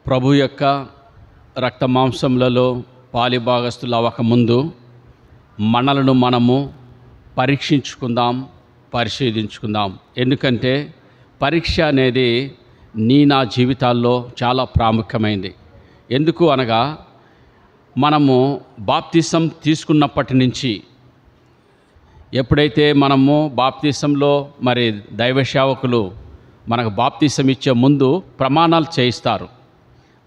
ప్రభు యొక్క రక్త మాంసములలో పాలిభాగస్తులు అవ్వకముందు మనలను మనము పరీక్షించుకుందాం, పరిశీలించుకుందాం. ఎందుకంటే పరీక్ష అనేది నా జీవితాల్లో చాలా ప్రాముఖ్యమైనది. ఎందుకు అనగా మనము బాప్తిసం తీసుకున్నప్పటి నుంచి ఎప్పుడైతే మనము బాప్తిసంలో మరి దైవ సేవకులు మనకు బాప్తిసం ఇచ్చే ముందు ప్రమాణాలు చేయిస్తారు.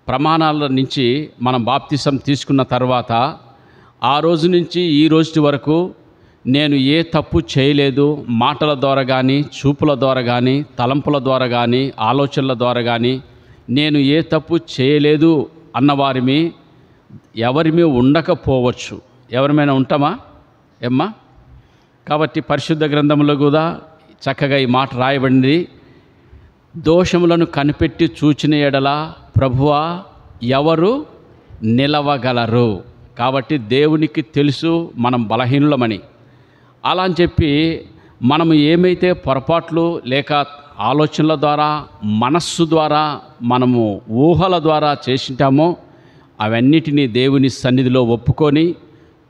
ప్రమాణాల నుంచి మనం బాప్తిసం తీసుకున్న తర్వాత ఆ రోజు నుంచి ఈ రోజు వరకు నేను ఏ తప్పు చేయలేదు, మాటల ద్వారా కానీ, చూపుల ద్వారా కానీ, తలంపుల ద్వారా కానీ, ఆలోచనల ద్వారా కానీ నేను ఏ తప్పు చేయలేదు అన్నవారిమి ఎవరిమీ ఉండకపోవచ్చు. ఎవరిమైనా ఉంటామా ఏమ్మా? కాబట్టి పరిశుద్ధ గ్రంథంలో కూడా చక్కగా ఈ మాట రాయబడింది. దోషములను కనిపెట్టి చూచిన ఎడల ప్రభువా ఎవరు నిలవగలరు? కాబట్టి దేవునికి తెలుసు మనం బలహీనులమని. అలా అని చెప్పి మనము ఏమైతే పొరపాట్లు లేక ఆలోచనల ద్వారా, మనస్సు ద్వారా, మనము ఊహల ద్వారా చేసింటామో అవన్నిటినీ దేవుని సన్నిధిలో ఒప్పుకొని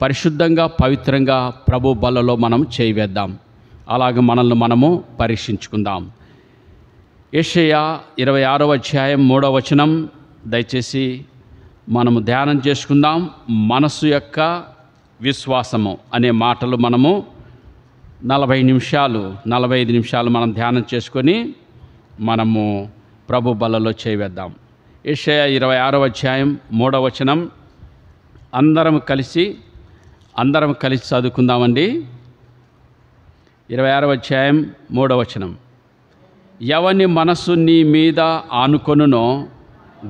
పరిశుద్ధంగా, పవిత్రంగా ప్రభు బలలో మనం చేయవేద్దాం. అలాగే మనల్ని మనము పరీక్షించుకుందాం. యెషయా 26వ అధ్యాయం 3వ వచనం దయచేసి మనము ధ్యానం చేసుకుందాం. మనస్సు యొక్క విశ్వాసము అనే మాటలు మనము 45 నిమిషాలు మనం ధ్యానం చేసుకొని మనము ప్రభు బలలో చేయవేద్దాం. యెషయా 26వ అధ్యాయం 3వ వచనం అందరం కలిసి చదువుకుందామండి. 26వ అధ్యాయం 3వ వచనం. ఎవని మనస్సు నీ మీద ఆనుకొనునో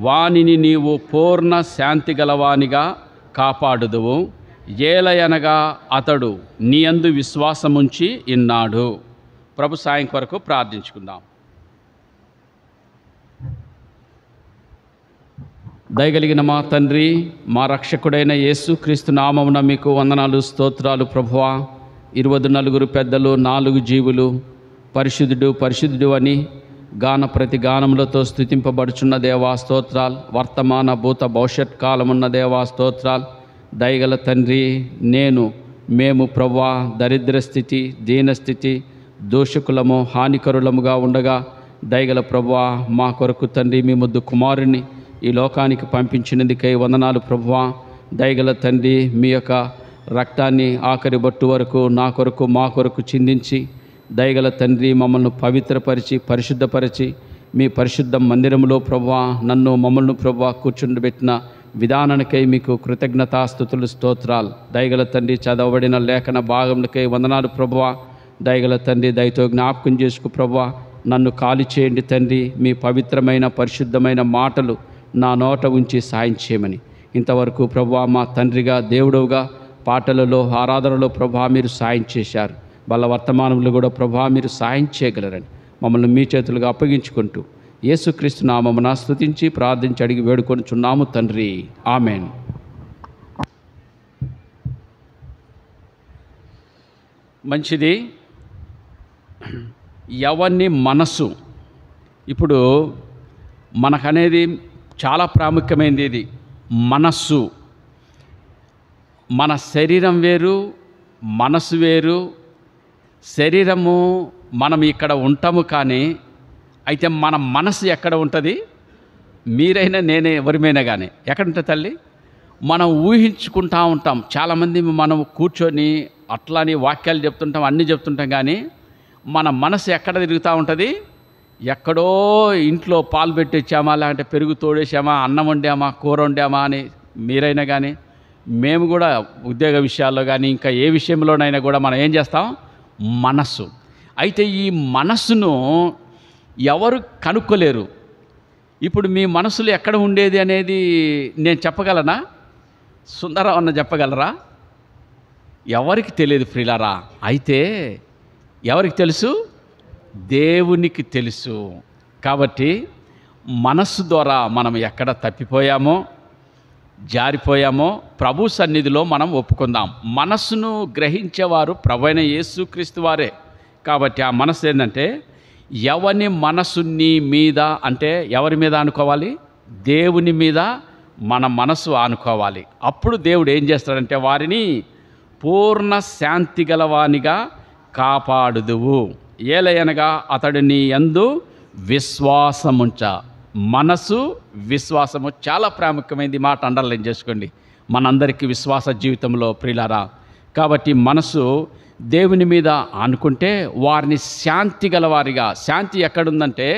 వానిని నీవు పూర్ణ శాంతి గలవానిగా కాపాడుదువు. ఏలయనగా అతడు నీ యందు విశ్వాసముంచి ఇన్నాడు. ప్రభు సాయం కొరకు ప్రార్థించుకుందాం. దయగలిగిన మా తండ్రి, మా రక్షకుడైన యేసుక్రీస్తు నామమున మీకు వందనాలు, స్తోత్రాలు. ప్రభువా, 24 పెద్దలు, 4 జీవులు పరిశుద్ధుడు అని ప్రతి గానములతో స్తుతింపబడుచున్న దేవా స్తోత్రాలు. వర్తమాన భూత భవిష్యత్ కాలమున్న దేవా స్తోత్రాలు. దయగల తండ్రి, మేము ప్రభువా దరిద్ర స్థితి, దీనస్థితి, దోషకులము, హానికరులముగా ఉండగా దయగల ప్రభువా మా కొరకు తండ్రి మీ ముద్దు కుమారుని ఈ లోకానికి పంపించినందుకై వందనాలు. ప్రభువా దయగల తండ్రి, మీ యొక్క రక్తాన్ని ఆఖరి బొట్టు వరకు నా కొరకు మా కొరకు చిందించి దయగల తండ్రి మమ్మల్ని పవిత్రపరిచి పరిశుద్ధపరిచి మీ పరిశుద్ధ మందిరంలో ప్రభువా మమ్మల్ని ప్రభువా కూర్చుండబెట్టిన విధానానికై మీకు కృతజ్ఞతాస్తుతులు, స్తోత్రాలు. దయగల తండ్రి, చదవబడిన లేఖన భాగములకై వందనాలు. ప్రభువా దయగల తండ్రి, దయతో జ్ఞాపకం చేసుకు ప్రభువా నన్ను ఖాళీ చేయండి తండ్రి. మీ పవిత్రమైన పరిశుద్ధమైన మాటలు నా నోట ఉంచి సాయం చేయమని ఇంతవరకు ప్రభువా మా తండ్రిగా, దేవుడుగా పాటలలో, ఆరాధనలో ప్రభువా మీరు సాయం చేశారు. వాళ్ళ వర్తమానంలో కూడా ప్రభువా మీరు సాయం చేయగలరని మమ్మల్ని మీ చేతులుగా అప్పగించుకుంటూ యేసుక్రీస్తు నామమున స్తుతించి ప్రార్థించి అడిగి వేడుకొనుచున్నాము తండ్రి. ఆమెన్. మంచిది. ఎవరిని మనస్సు ఇప్పుడు మనకనేది చాలా ప్రాముఖ్యమైనది. ఇది మనస్సు. మన శరీరం వేరు, మనసు వేరు. శరీరము మనం ఇక్కడ ఉంటాము, కానీ అయితే మన మనసు ఎక్కడ ఉంటుంది? మీరైనా నేనే ఎవరిమైనా కానీ ఎక్కడ ఉంటుంది తల్లి? మనం ఊహించుకుంటూ ఉంటాం. చాలామంది మనం కూర్చొని అట్లాని వాక్యాలు చెప్తుంటాం, అన్నీ చెప్తుంటాం, కానీ మన మనసు ఎక్కడ తిరుగుతూ ఉంటుంది? ఎక్కడో ఇంట్లో పాలు పెట్టి వచ్చామా, లేదంటే పెరుగు తోడేసామా, అన్నం వండామా, కూర వండామా అని మీరైనా కానీ మేము కూడా ఉద్యోగ విషయాల్లో కానీ ఇంకా ఏ విషయంలోనైనా కూడా మనం ఏం చేస్తాం? మనస్సు. అయితే ఈ మనస్సును ఎవరు కనుక్కోలేరు. ఇప్పుడు మీ మనసులో ఎక్కడ ఉండేది అనేది నేను చెప్పగలనా? సుందరం అన్న చెప్పగలరా? ఎవరికి తెలియదు ప్రియులారా. అయితే ఎవరికి తెలుసు? దేవునికి తెలుసు. కాబట్టి మనస్సు ద్వారా మనం ఎక్కడ తప్పిపోయామో, జారిపోయామో ప్రభు సన్నిధిలో మనం ఒప్పుకుందాం. మనస్సును గ్రహించేవారు ప్రభువైన యేసుక్రీస్తు వారే. కాబట్టి ఆ మనస్సు ఏంటంటే, ఎవని మనస్సు నీ మీద అంటే ఎవరి మీద అనుకోవాలి? దేవుని మీద మన మనసు ఆనుకోవాలి. అప్పుడు దేవుడు ఏం చేస్తాడంటే వారిని పూర్ణ శాంతి గలవానిగా కాపాడుదువు. ఏలయనగా అతడు నీ యందు విశ్వాసముంచ. మనసు, విశ్వాసము చాలా ప్రాముఖ్యమైనది. మాట అండర్లైన్ చేసుకోండి. మనందరికీ విశ్వాస జీవితంలో ప్రియులారా. కాబట్టి మనసు దేవుని మీద ఆనుకుంటే వారిని శాంతి గలవారిగా. శాంతి ఎక్కడుందంటే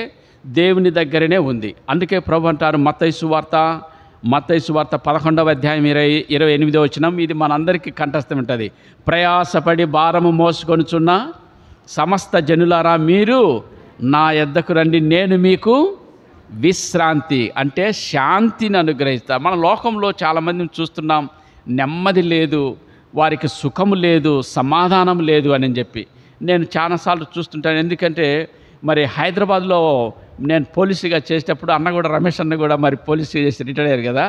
దేవుని దగ్గరనే ఉంది. అందుకే ప్రభు అంటారు మత్తయి సువార్త 11వ అధ్యాయం 28వ వచనం, ఇది మనందరికీ కంఠస్థం ఉంటుంది. ప్రయాసపడి భారము మోసుకొనుచున్న సమస్త జనులారా మీరు నా యొద్దకు రండి, నేను మీకు విశ్రాంతి అంటే శాంతిని అనుగ్రహిస్తా. మన లోకంలో చాలామందిని చూస్తున్నాం, నెమ్మది లేదు, వారికి సుఖము లేదు, సమాధానం లేదు అని చెప్పి నేను చాలాసార్లు చూస్తుంటాను. ఎందుకంటే మరి హైదరాబాద్లో నేను పోలీసుగా చేసేటప్పుడు అన్న కూడా, రమేష్ అన్న కూడా మరి పోలీసుగా చేసి రిటైర్ అయ్యారు కదా.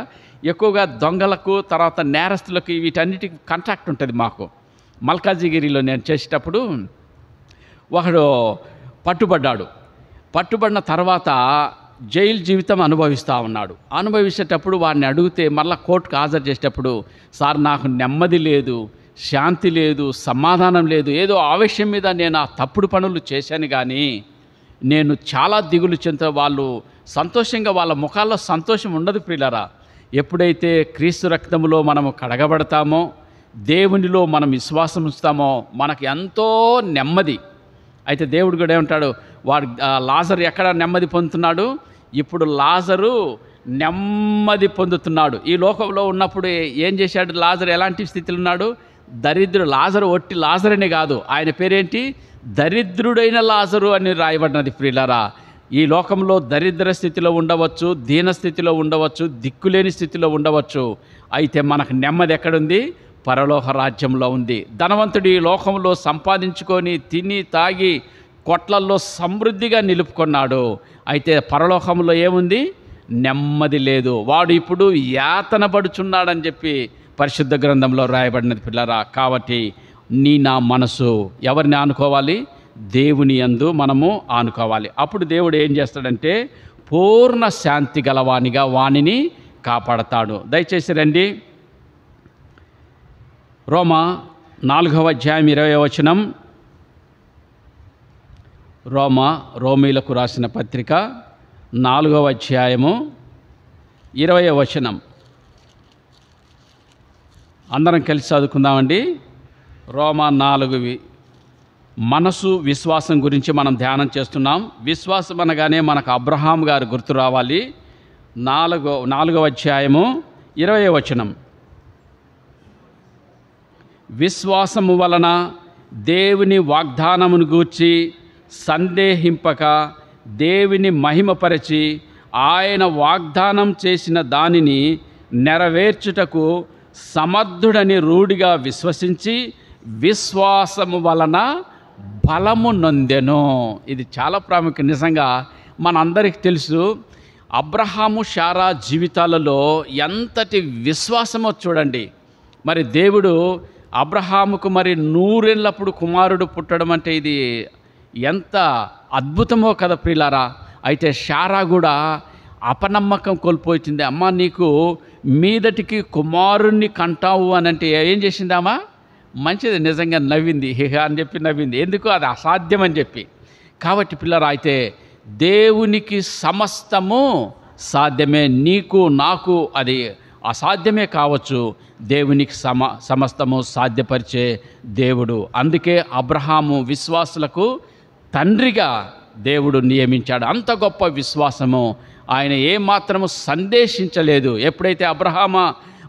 ఎక్కువగా దొంగలకు, తర్వాత నేరస్తులకు వీటన్నిటికి కాంట్రాక్ట్ ఉంటుంది మాకు. మల్కాజిగిరిలో నేను చేసేటప్పుడు ఒకడు పట్టుబడిన తర్వాత జైలు జీవితం అనుభవిస్తూ ఉన్నాడు. అనుభవించేటప్పుడు వాడిని అడిగితే, మళ్ళీ కోర్టుకు హాజరు చేసేటప్పుడు, సార్ నాకు నెమ్మది లేదు, శాంతి లేదు, సమాధానం లేదు, ఏదో ఆవేశం మీద నేను ఆ తప్పుడు పనులు చేశాను, కానీ నేను చాలా దిగులు చెందుతా. వాళ్ళు సంతోషంగా, వాళ్ళ ముఖాల్లో సంతోషం ఉండదు ప్రియులారా. ఎప్పుడైతే క్రీస్తు రక్తములో మనము కడగబడతామో, దేవునిలో మనం విశ్వాసం ఉంచుతామో మనకు ఎంతో నెమ్మది. అయితే దేవుడు కూడా ఏమంటాడు, వాడు లాజరు ఎక్కడ నెమ్మది పొందుతున్నాడు? ఇప్పుడు లాజరు నెమ్మది పొందుతున్నాడు. ఈ లోకంలో ఉన్నప్పుడు ఏం చేశాడు లాజరు? ఎలాంటి స్థితిలో ఉన్నాడు? దరిద్రుడు. లాజరు ఒట్టి లాజరనే కాదు, ఆయన పేరేంటి? దరిద్రుడైన లాజరు అని రాయబడినది ప్రియులారా. ఈ లోకంలో దరిద్ర స్థితిలో ఉండవచ్చు, దీన స్థితిలో ఉండవచ్చు, దిక్కులేని స్థితిలో ఉండవచ్చు. అయితే మనకు నెమ్మది ఎక్కడుంది? పరలోక రాజ్యంలో ఉంది. ధనవంతుడు ఈ లోకంలో సంపాదించుకొని తిని తాగి కొట్లల్లో సమృద్ధిగా నిలుపుకున్నాడు. అయితే పరలోకంలో ఏముంది? నెమ్మది లేదు. వాడు ఇప్పుడు యాతన పడుచున్నాడని చెప్పి పరిశుద్ధ గ్రంథంలో రాయబడినది పిల్లరా. కాబట్టి నా మనసు ఎవరిని ఆనుకోవాలి? దేవుని యందు మనము ఆనుకోవాలి. అప్పుడు దేవుడు ఏం చేస్తాడంటే పూర్ణ శాంతి గలవానిగా వానిని కాపాడతాడు. దయచేసి రండి, రోమా 4వ అధ్యాయం 20వ వచనం. రోమీలకు రాసిన పత్రిక 4వ అధ్యాయము 20వ వచనం. అందరం కలిసి చదువుకుందామండి. రోమా 4. మనసు, విశ్వాసం గురించి మనం ధ్యానం చేస్తున్నాం. విశ్వాసం అనగానే మనకు అబ్రహాం గారు గుర్తు రావాలి. 4వ అధ్యాయము 20వ వచనం. విశ్వాసము వలన దేవుని వాగ్దానమును గూర్చి సందేహింపక దేవుని మహిమపరచి ఆయన వాగ్దానం చేసిన దానిని నెరవేర్చుటకు సమర్థుడని రూఢిగా విశ్వసించి విశ్వాసము వలన బలము నొందెను. ఇది చాలా ప్రాముఖ్యం. నిజంగా మనందరికీ తెలుసు, అబ్రహాము శారా జీవితాలలో ఎంతటి విశ్వాసమో చూడండి. మరి దేవుడు అబ్రహాముకు మరి 100 ఏళ్ళప్పుడు కుమారుడు పుట్టడం అంటే ఇది ఎంత అద్భుతమో కదా ప్రియులారా. అయితే శారా కూడా అపనమ్మకం కోల్పోయింది. అమ్మ నీకు మీదటికి కుమారుణ్ణి కంటావు అని అంటే ఏం చేసిందామా? మంచిది, నిజంగా నవ్వింది, అని చెప్పి నవ్వింది. ఎందుకు? అది అసాధ్యం అని చెప్పి. కాబట్టి పిల్లరా, అయితే దేవునికి సమస్తము సాధ్యమే. నీకు నాకు అది అసాధ్యమే కావచ్చు, దేవునికి సమస్తము సాధ్యపరిచే దేవుడు. అందుకే అబ్రహాము విశ్వాసులకు తండ్రిగా దేవుడు నియమించాడు. అంత గొప్ప విశ్వాసము ఆయన ఏమాత్రము సందేశించలేదు. ఎప్పుడైతే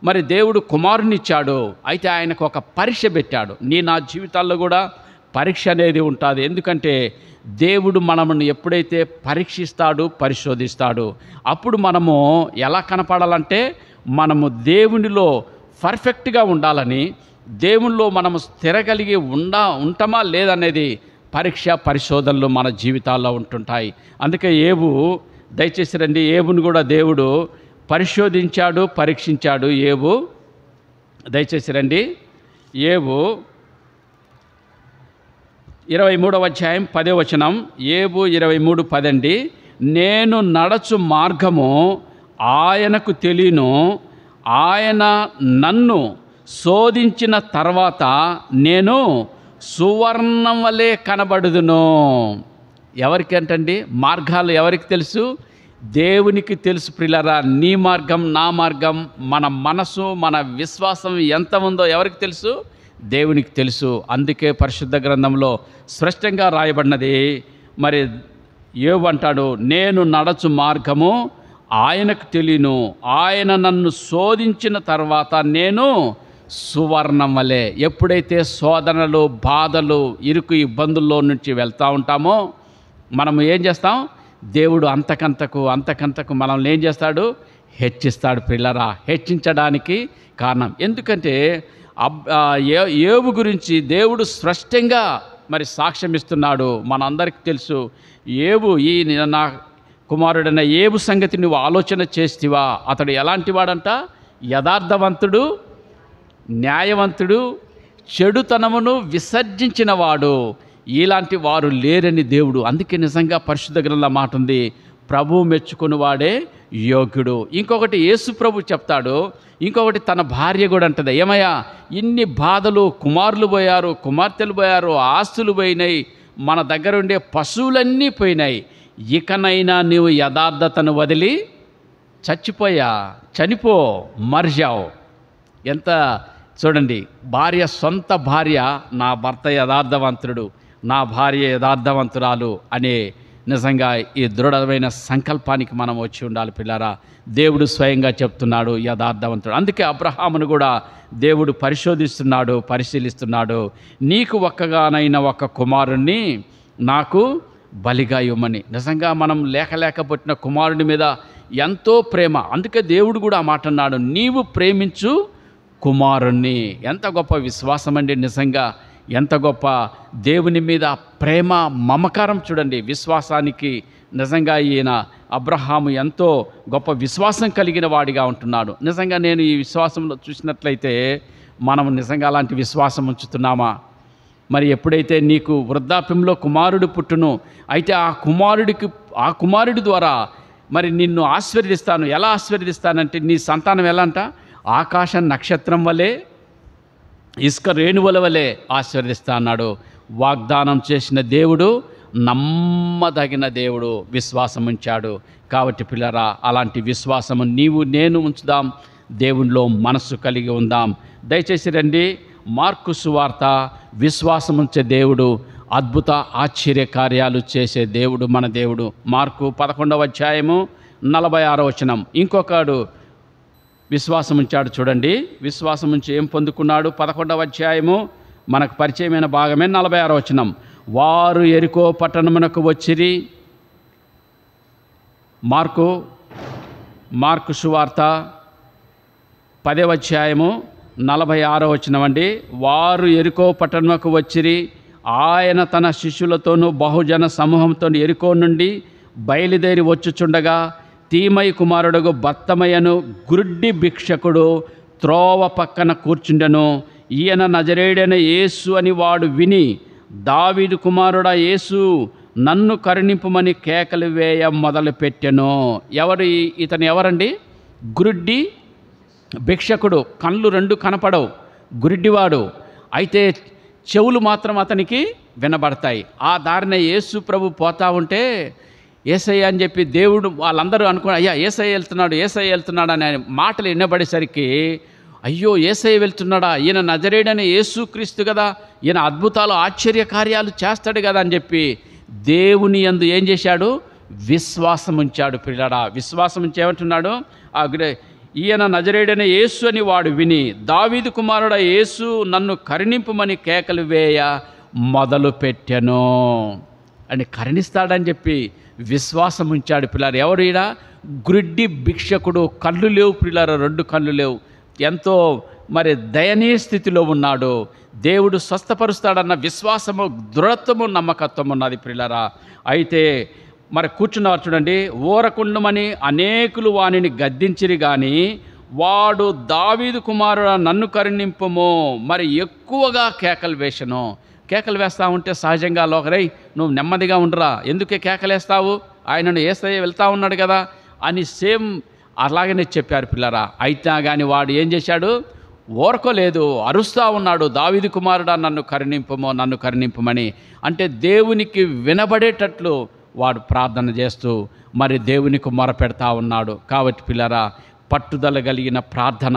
మరి దేవుడు కుమారునిచ్చాడో, అయితే ఆయనకు ఒక పరీక్ష పెట్టాడు. నా జీవితాల్లో కూడా పరీక్ష అనేది ఉంటుంది. ఎందుకంటే దేవుడు మనల్ని ఎప్పుడైతే పరీక్షిస్తాడు, పరిశోధిస్తాడు, అప్పుడు మనము ఎలా కనపడాలంటే మనము దేవునిలో పర్ఫెక్ట్గా ఉండాలని, దేవునిలో మనము స్థిరగలిగి ఉంటామా లేదనేది పరీక్ష, పరిశోధనలు మన జీవితాల్లో ఉంటుంటాయి. అందుకే దయచేసి రండి, ఏబును కూడా దేవుడు పరిశోధించాడు, పరీక్షించాడు. దయచేసి రండి, 23వ అధ్యాయం 10వ వచనం. 23:10 అండి. నేను నడచు మార్గము ఆయనకు తెలియను, ఆయన నన్ను శోధించిన తర్వాత నేను సువర్ణం వలె కనబడుదును. ఎవరికంటండి మార్గాలు ఎవరికి తెలుసు? దేవునికి తెలుసు ప్రియులారా. నీ మార్గం, నా మార్గం, మన మనసు, మన విశ్వాసం ఎంత ఉందో ఎవరికి తెలుసు? దేవునికి తెలుసు. అందుకే పరిశుద్ధ గ్రంథంలో స్పష్టంగా రాయబడినది. మరి యోబు అంటాడు, నేను నడచు మార్గము ఆయనకు తెలియను, ఆయన నన్ను శోధించిన తర్వాత నేను సువర్ణం వలె. ఎప్పుడైతే శోధనలు, బాధలు, ఇరుకు ఇబ్బందుల్లో నుంచి వెళ్తూ ఉంటామో మనము ఏం చేస్తాం? దేవుడు అంతకంతకు మనల్ని ఏం చేస్తాడు? హెచ్చిస్తాడు పిల్లరా. హెచ్చించడానికి కారణం ఎందుకంటే యోబు గురించి దేవుడు స్పష్టంగా మరి సాక్ష్యం ఇస్తున్నాడు. మనందరికీ తెలుసు, యోబు ఈ నా కుమారుడైన యోబు సంగతి నువ్వు ఆలోచన చేస్తావా? అతడు ఎలాంటి వాడంట? యథార్థవంతుడు, న్యాయవంతుడు, చెడుతనమును విసర్జించినవాడు. ఇలాంటి వారు లేరని దేవుడు. అందుకే నిజంగా పరిశుద్ధ గ్రంథంలో మాట ఉంది, ప్రభువు మెచ్చుకుని వాడే యోగ్యుడు. ఇంకొకటి యేసు ప్రభు చెప్తాడు, ఇంకొకటి తన భార్య కూడా అంటది, ఏమయ్యా ఇన్ని బాధలు, కుమారులు పోయారు, కుమార్తెలు పోయారు, ఆస్తులు పోయినాయి, మన దగ్గర ఉండే పశువులన్నీ పోయినాయి, ఇకనైనా నీవు యథార్థతను వదిలి చనిపో, మర్జావు. ఎంత చూడండి, భార్య, సొంత భార్య, నా భర్త యథార్థవంతుడు, నా భార్య యథార్థవంతురాలు అనే నిజంగా ఈ దృఢమైన సంకల్పానికి మనం వచ్చి ఉండాలి పిల్లారా. దేవుడు స్వయంగా చెప్తున్నాడు యథార్థవంతుడు. అందుకే అబ్రహామును కూడా దేవుడు పరిశీలిస్తున్నాడు. నీకు ఒక్కగానైనా ఒక కుమారుణ్ణి నాకు బలిగా ఇవ్వమని. నిజంగా మనం లేక పుట్టిన కుమారుడి మీద ఎంతో ప్రేమ. అందుకే దేవుడు కూడా ఆ మాట అన్నాడు, నీవు ప్రేమించు కుమారుణ్ణి. ఎంత గొప్ప విశ్వాసం అండి! నిజంగా ఎంత గొప్ప దేవుని మీద ప్రేమ, మమకారం చూడండి. విశ్వాసానికి నిజంగా ఈయన అబ్రహాము ఎంతో గొప్ప విశ్వాసం కలిగిన వాడిగా ఉంటున్నాడు. నిజంగా నేను ఈ విశ్వాసంలో చూసినట్లయితే మనం నిజంగా అలాంటి విశ్వాసం ఉంచుతున్నామా? మరి ఎప్పుడైతే నీకు వృద్ధాప్యంలో కుమారుడు పుట్టును, అయితే ఆ కుమారుడి ద్వారా మరి నిన్ను ఆశీర్వదిస్తాను. ఎలా ఆశీర్వదిస్తానంటే నీ సంతానం ఎలా అంట? ఆకాశ నక్షత్రం వలె, ఇసుక రేణువుల వలె ఆశీర్వదిస్తా అన్నాడు. వాగ్దానం చేసిన దేవుడు నమ్మదగిన దేవుడు, విశ్వాసం ఉంచాడు. కాబట్టి పిల్లరా, అలాంటి విశ్వాసము నీవు నేను ఉంచుదాం, దేవునిలో మనస్సు కలిగి ఉందాం. దయచేసి రండి, మార్కు సువార్త. విశ్వాసం ఉంచే దేవుడు, అద్భుత ఆశ్చర్య కార్యాలు చేసే దేవుడు మన దేవుడు. మార్కు 11వ అధ్యాయము 46వ వచనం. ఇంకొకడు విశ్వాసం ఉంచాడు చూడండి. విశ్వాసం ఉంచి ఏం పొందుకున్నాడు? 11వ అధ్యాయము మనకు పరిచయమైన భాగమే 46వ వచనం. వారు యెరికో పట్టణమునకు వచ్చిరి. మార్కు సువార్త 10వ అధ్యాయము 46వ వచనం అండి. వారు యెరికో పట్టణమునకు వచ్చిరి. ఆయన తన శిష్యులతోనూ బహుజన సమూహంతో యెరికో నుండి బయలుదేరి వచ్చుచుండగా తీమై కుమారుడుగు బత్తమయ్యను గురుడ్డి భిక్షకుడు త్రోవ పక్కన కూర్చుండెను. ఈయన నజరేయుడైన యేసు అని వాడు విని, దావీదు కుమారుడా యేసు, నన్ను కరుణింపుమని కేకలు వేయ మొదలుపెట్టెను. ఇతను ఎవరండి? గురుడ్డి భిక్షకుడు. కళ్ళు రెండు కనపడవు, గురుడ్డివాడు. అయితే చెవులు మాత్రం అతనికి వినబడతాయి. ఆ దారిన యేసు ప్రభు పోతా ఉంటే యేసయ్య అని చెప్పి దేవుడు, వాళ్ళందరూ అనుకున్నారు, అయ్యా యేసయ్య వెళ్తున్నాడు అనే మాటలు వినబడేసరికి, అయ్యో యేసయ్య వెళ్తున్నాడా, ఈయన నజరేయుడైన యేసుక్రీస్తు కదా, ఈయన అద్భుతాలు ఆశ్చర్య కార్యాలు చేస్తాడు కదా అని చెప్పి దేవుని యందు ఏం చేశాడు? విశ్వాసం ఉంచాడు పిల్లడా. విశ్వాసం ఉంచి ఏమంటున్నాడు? ఈయన నజరేయుడైన యేసు అని వాడు విని, దావీదు కుమారుడ యేసు, నన్ను కరుణింపుమని కేకలు వేయ మొదలుపెట్టెను అని. కరుణిస్తాడని చెప్పి విశ్వాసం ఉంచాడు పిల్లలు. ఎవరు ఈయన? గురుడ్డి భిక్షకుడు. కళ్ళు లేవు పిల్లలు, రెండు కళ్ళు లేవు. ఎంతో మరి దయనీయ స్థితిలో ఉన్నాడు. దేవుడు స్వస్థపరుస్తాడన్న విశ్వాసము, దృఢత్వము, నమ్మకత్వం ఉన్నది పిల్లరా. అయితే మరి కూర్చున్నవారు చూడండి. ఊరకుండమని అనేకులు వానిని గద్దించిరి కానీ వాడు, దావీదు కుమారుడా నన్ను కరుణింపుము, మరి ఎక్కువగా కేకలు వేసెను. కేకలు వేస్తూ ఉంటే సహజంగా లోకరై నువ్వు నెమ్మదిగా ఉండరా, ఎందుకే కేకలేస్తావు, ఆయనను యేసయ్య వెళ్తూ ఉన్నాడు కదా అని సేమ్ అలాగనే చెప్పారు పిల్లరా. అయినా కానీ వాడు ఏం చేశాడు? ఓర్కోలేదు, అరుస్తూ ఉన్నాడు, దావీదు కుమారుడా నన్ను కరుణింపుమో, నన్ను కరుణింపుమని. అంటే దేవునికి వినబడేటట్లు వాడు ప్రార్థన చేస్తూ మరి దేవునికి మొరపెడతా ఉన్నాడు. కాబట్టి పిల్లరా, పట్టుదల కలిగిన ప్రార్థన,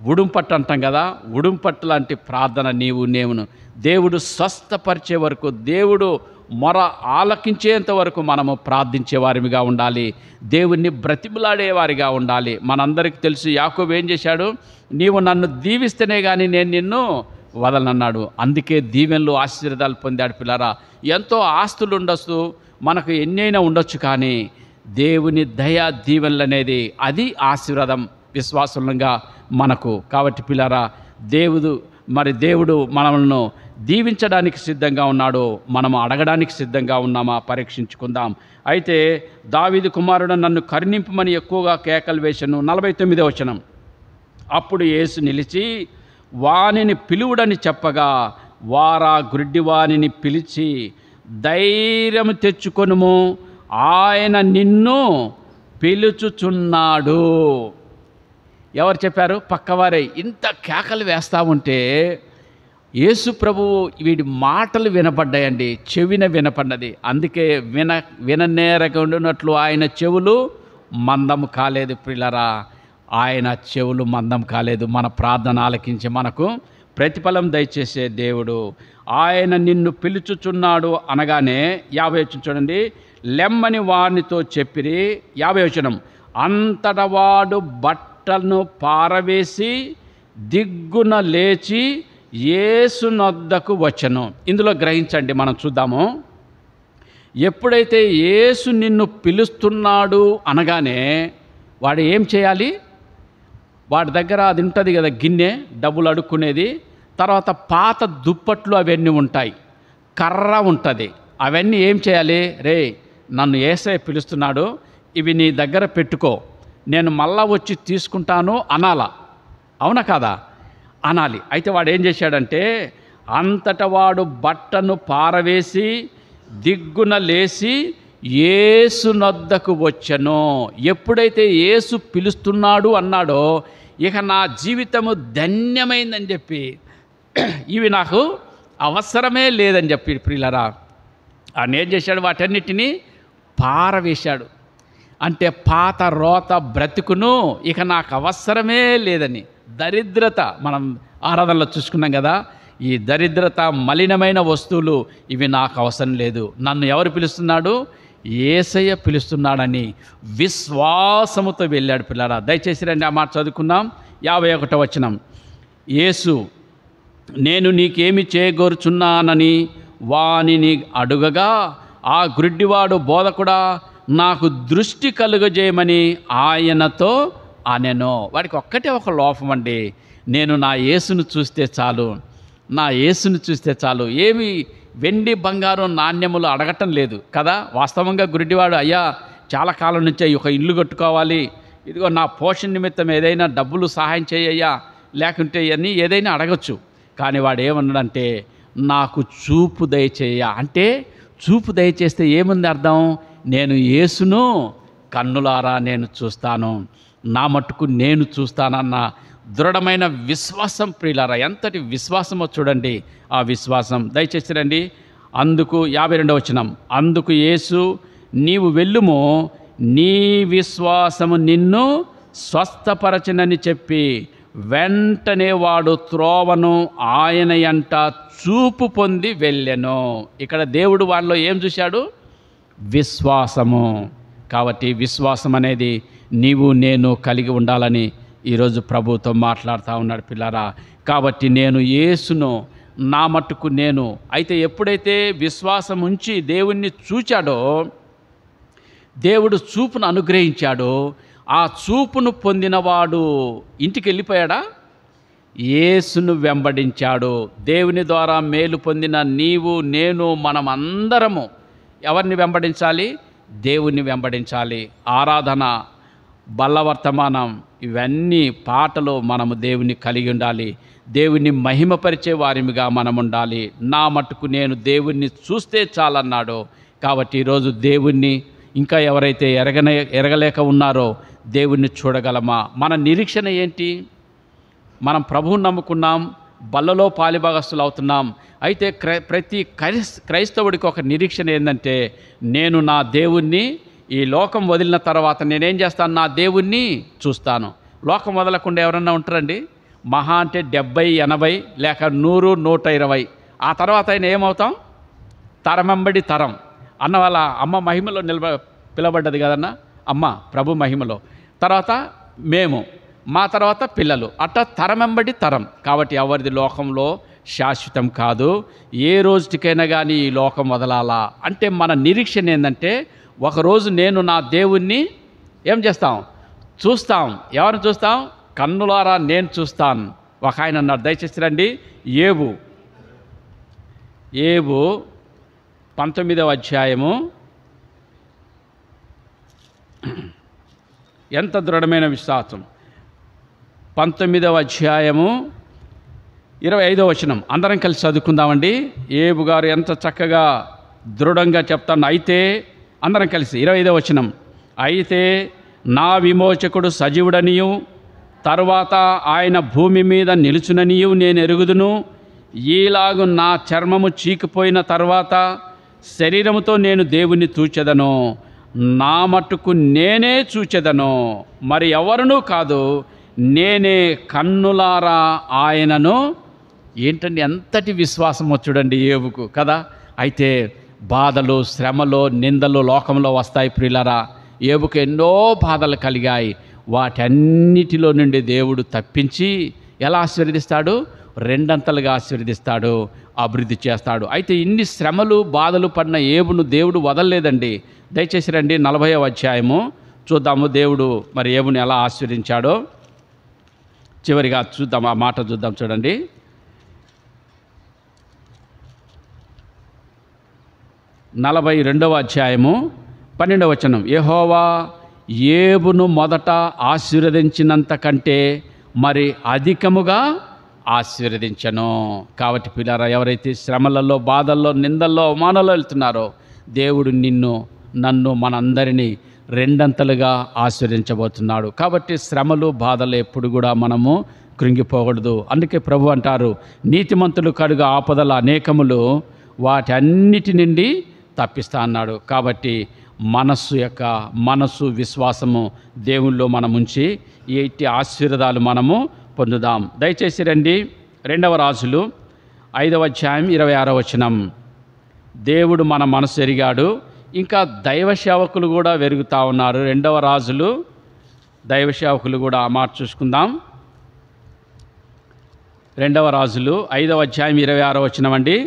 ఉడుంపట్టు అంటాం కదా, ఉడుంపట్టు లాంటి ప్రార్థన నీవు నేను దేవుడు స్వస్థపరిచే వరకు, దేవుడు మొర ఆలకించేంత వరకు మనము ప్రార్థించే వారిగా ఉండాలి, దేవుణ్ణి బ్రతిమలాడేవారిగా ఉండాలి. మనందరికీ తెలుసు యాకోబు ఏం చేశాడు? నీవు నన్ను దీవిస్తేనే కానీ నేను నిన్ను వదలనన్నాడు. అందుకే దీవెనలు ఆశీర్వాదాలు పొందాడు పిల్లరా. ఎంతో ఆస్తులు ఉండొచ్చు, మనకు ఎన్నైనా ఉండొచ్చు, కానీ దేవుని దయా దీవెనలు అనేది అది ఆశీర్వాదం విశ్వాసంగా మనకు. కాబట్టి పిల్లరా, దేవుడు మనల్ని దీవించడానికి సిద్ధంగా ఉన్నాడు, మనము అడగడానికి సిద్ధంగా ఉన్నామా పరీక్షించుకుందాం. అయితే దావీదు కుమారుడు నన్ను కరుణింపమని ఎక్కువగా కేకలు వేశాను. 49వ వచనం. అప్పుడు యేసు నిలిచి వానిని పిలువుడని చెప్పగా వారా గుడ్డివానిని పిలిచి, ధైర్యం తెచ్చుకొనుము, ఆయన నిన్ను పిలుచుచున్నాడు. ఎవరు చెప్పారు? పక్కవారే. ఇంత కేకలు వేస్తూ ఉంటే యేసు ప్రభువు వీడి మాటలు వినపడ్డాయండి, చెవిన వినపడ్డది. అందుకే విననేరగా ఉండినట్లు ఆయన చెవులు మందం కాలేదు ప్రియులారా, ఆయన చెవులు మందం కాలేదు. మన ప్రార్థన ఆలకించి మనకు ప్రతిఫలం దయచేసే దేవుడు. ఆయన నిన్ను పిలుచుచున్నాడు అనగానే 50 వచనం చూడండి. లెమ్మని వారితో చెప్పిరి. 50 వచనం. అంతట వాడు బట్టలను పారవేసి దిగ్గున లేచి యేసు నొద్దకు వచ్చెను. ఇందులో గ్రహించండి, మనం చూద్దాము. ఎప్పుడైతే యేసు నిన్ను పిలుస్తున్నాడు అనగానే వాడు ఏం చేయాలి? వాడి దగ్గర అది ఉంటుంది కదా, గిన్నె, డబ్బులు అడుక్కునేది, తర్వాత పాత దుప్పట్లు అవన్నీ ఉంటాయి, కర్ర ఉంటుంది. అవన్నీ ఏం చేయాలి? రే, నన్ను యేసయ్య పిలుస్తున్నాడు, ఇవి నీ దగ్గర పెట్టుకో, నేను మళ్ళా వచ్చి తీసుకుంటాను అనాలా? అవునా కాదా? అనాలి. అయితే వాడు ఏం చేశాడంటే, అంతటా వాడు బట్టను పారవేసి దిగ్గున లేచి యేసు నొద్దకు వచ్చెను. ఎప్పుడైతే యేసు పిలుస్తున్నాడు అన్నాడో, ఇక నా జీవితము ధన్యమైందని చెప్పి, ఇవి నాకు అవసరమే లేదని చెప్పి ప్రియులరా, ఆయన ఏం చేశాడు? వాటన్నిటినీ పారవేశాడు. అంటే పాత రోత బ్రతుకును ఇక నాకు అవసరమే లేదని. దరిద్రత మనం ఆరాధనలో చూసుకున్నాం కదా, ఈ దరిద్రత, మలినమైన వస్తువులు ఇవి నాకు అవసరం లేదు, నన్ను ఎవరు పిలుస్తున్నాడు? యేసయ్య పిలుస్తున్నాడని విశ్వాసముతో వెళ్ళాడు పిల్లరా. దయచేసి రండి ఆ మాట చదువుకుందాం. 51వ వచనం. యేసు, నేను నీకేమి చేయగోరుచున్నానని వానిని అడుగగా ఆ గుడ్డివాడు, బోధకుడా నాకు దృష్టి కలుగజేయమని ఆయనతో అనెను. వాడికి ఒక్కటే ఒక లోపం అండి, నేను నా యేసును చూస్తే చాలు, నా యేసును చూస్తే చాలు. ఏమి వెండి బంగారం నాణ్యములు అడగటం లేదు కదా. వాస్తవంగా గుడ్డివాడు, అయ్యా చాలా కాలం నుంచి ఒక ఇల్లు కట్టుకోవాలి, ఇదిగో నా పోషణ నిమిత్తం ఏదైనా డబ్బులు సహాయం చేయయ్యా, లేకుంటే అని ఏదైనా అడగచ్చు. కానీ వాడు ఏమన్నాడంటే, నాకు చూపు దయచేయ. అంటే చూపు దయచేస్తే ఏముంది అర్థం? నేను యేసును కన్నులారా నేను చూస్తాను, నా మట్టుకు నేను చూస్తానన్న దృఢమైన విశ్వాసం ప్రియులారా. ఎంతటి విశ్వాసమో చూడండి ఆ విశ్వాసం. దయచేసి రండి. అందుకు 52వ వచనం. అందుకు యేసు, నీవు వెళ్ళుము, నీ విశ్వాసము నిన్ను స్వస్థపరచనని చెప్పి వెంటనే వాడు త్రోవను ఆయన యంట చూపు పొంది వెళ్ళెను. ఇక్కడ దేవుడు వాళ్ళలో ఏం చూశాడు? విశ్వాసము. కాబట్టి విశ్వాసం అనేది నీవు నేను కలిగి ఉండాలని ఈరోజు ప్రభుతో మాట్లాడుతూ ఉన్నాడు పిల్లరా. కాబట్టి నేను యేసును నా మట్టుకు నేను. అయితే ఎప్పుడైతే విశ్వాసం ఉంచి దేవుణ్ణి చూచాడో, దేవుడు చూపును అనుగ్రహించాడో, ఆ చూపును పొందినవాడు ఇంటికి వెళ్ళిపోయాడా? యేసును వెంబడించాడు. దేవుని ద్వారా మేలు పొందిన నీవు నేను మనమందరము ఎవరిని వెంబడించాలి? దేవుణ్ణి వెంబడించాలి. ఆరాధన, బల్లవర్తమానం, ఇవన్నీ పాటలు మనము దేవుని కలిగి ఉండాలి. దేవుని మహిమపరిచే వారిగా మనం ఉండాలి. నా మట్టుకు నేను దేవుణ్ణి చూస్తే చాలన్నాడు. కాబట్టి ఈరోజు దేవుణ్ణి ఇంకా ఎవరైతే ఎరగలేక ఉన్నారో దేవుణ్ణి చూడగలమా? మన నిరీక్షణ ఏంటి? మనం ప్రభువుని నమ్ముకున్నాం, బల్లలో పాలిభాగస్తులు అవుతున్నాం. అయితే ప్రతి క్రైస్తవుడికి ఒక నిరీక్షణ ఏంటంటే, నేను నా దేవుణ్ణి ఈ లోకం వదిలిన తర్వాత నేనేం చేస్తాను? నా దేవుణ్ణి చూస్తాను. లోకం వదలకుండా ఎవరన్నా ఉంటారండి? మహా అంటే 70, 80 లేక 100, 120. ఆ తర్వాత ఆయన ఏమవుతాం? తరమెంబడి తరం అన్న వాళ్ళ అమ్మ మహిమలో పిలబడ్డది కదన్నా, అమ్మ ప్రభు మహిమలో. తర్వాత మేము, మా తర్వాత పిల్లలు, అట్లా తరమెంబడి తరం. కాబట్టి ఎవరిది లోకంలో శాశ్వతం కాదు. ఏ రోజుకైనా కానీ ఈ లోకం వదలాలా అంటే మన నిరీక్షణ ఏంటంటే, ఒకరోజు నేను నా దేవుణ్ణి ఏం చేస్తాం? చూస్తాం. ఎవరిని చూస్తాం? కన్నులారా నేను చూస్తాను. ఒక ఆయన అన్నాడు, దయచేసి రండి, ఏబు 19వ అధ్యాయము. ఎంత దృఢమైన విశ్వాసం! 19వ అధ్యాయము 25వ వచనం అందరం కలిసి చదువుకుందామండి. ఏబు గారు ఎంత చక్కగా దృఢంగా చెప్తాను. అయితే అందరం కలిసి 25వ వచనం. అయితే నా విమోచకుడు సజీవుడనియు తరువాత ఆయన భూమి మీద నిలుచుననియు నేను ఎరుగుదును. ఈలాగు నా చర్మము చీకిపోయిన తర్వాత శరీరముతో నేను దేవుణ్ణి చూచెదను. నా మట్టుకు నేనే చూచెదను, మరి ఎవరునూ కాదు, నేనే కన్నులారా ఆయనను. ఏంటండి ఎంతటి విశ్వాసమో చూడండి ఏబుకు కదా. అయితే బాధలు, శ్రమలు, నిందలు లోకంలో వస్తాయి ప్రియులారా. ఏబుకు ఎన్నో బాధలు కలిగాయి. వాటన్నిటిలో నుండి దేవుడు తప్పించి ఎలా ఆశీర్వదిస్తాడు? 2 అంతలుగా ఆశీర్వదిస్తాడు, అభివృద్ధి చేస్తాడు. అయితే ఇన్ని శ్రమలు, బాధలు పడిన ఏబును దేవుడు వదలలేదండి. దయచేసి రండి 40వ అధ్యాయము చూద్దాము. దేవుడు మరి ఏబుని ఎలా ఆశీర్వదించాడో చివరిగా చూద్దాం. ఆ మాట చూద్దాం. చూడండి, 42వ అధ్యాయము 12వ వచనం. యెహోవా ఏబును మొదట ఆశీర్వదించినంత కంటే మరి అధికముగా ఆశీర్వదించను. కాబట్టి పిల్లారా, ఎవరైతే శ్రమలలో, బాధల్లో, నిందల్లో, అవమానాల్లో వెళ్తున్నారో దేవుడు నిన్ను, నన్ను, మనందరినీ 2 అంతలుగా ఆశీర్వదించబోతున్నాడు. కాబట్టి శ్రమలు, బాధలు ఎప్పుడు కూడా మనము కృంగిపోకూడదు. అందుకే ప్రభు అంటారు, నీతిమంతులు కడుగు ఆపదల అనేకములు వాటి అన్నిటి నుండి తప్పిస్తా అన్నాడు. కాబట్టి మనస్సు విశ్వాసము దేవుల్లో మనం ఉంచి ఇట్టి ఆశీర్వాదాలు మనము పొందుదాం. దయచేసి రండి 2వ రాజులు 5వ అధ్యాయం 26వ వచనం. దేవుడు మన మనసు ఎరిగాడు. ఇంకా దైవ సేవకులు కూడా వెరుగుతూ ఉన్నారు. 2వ రాజులు దైవ సేవకులు కూడా ఆ మాట చూసుకుందాం. 2వ రాజులు 5వ అధ్యాయం 26వ వచనం అండి.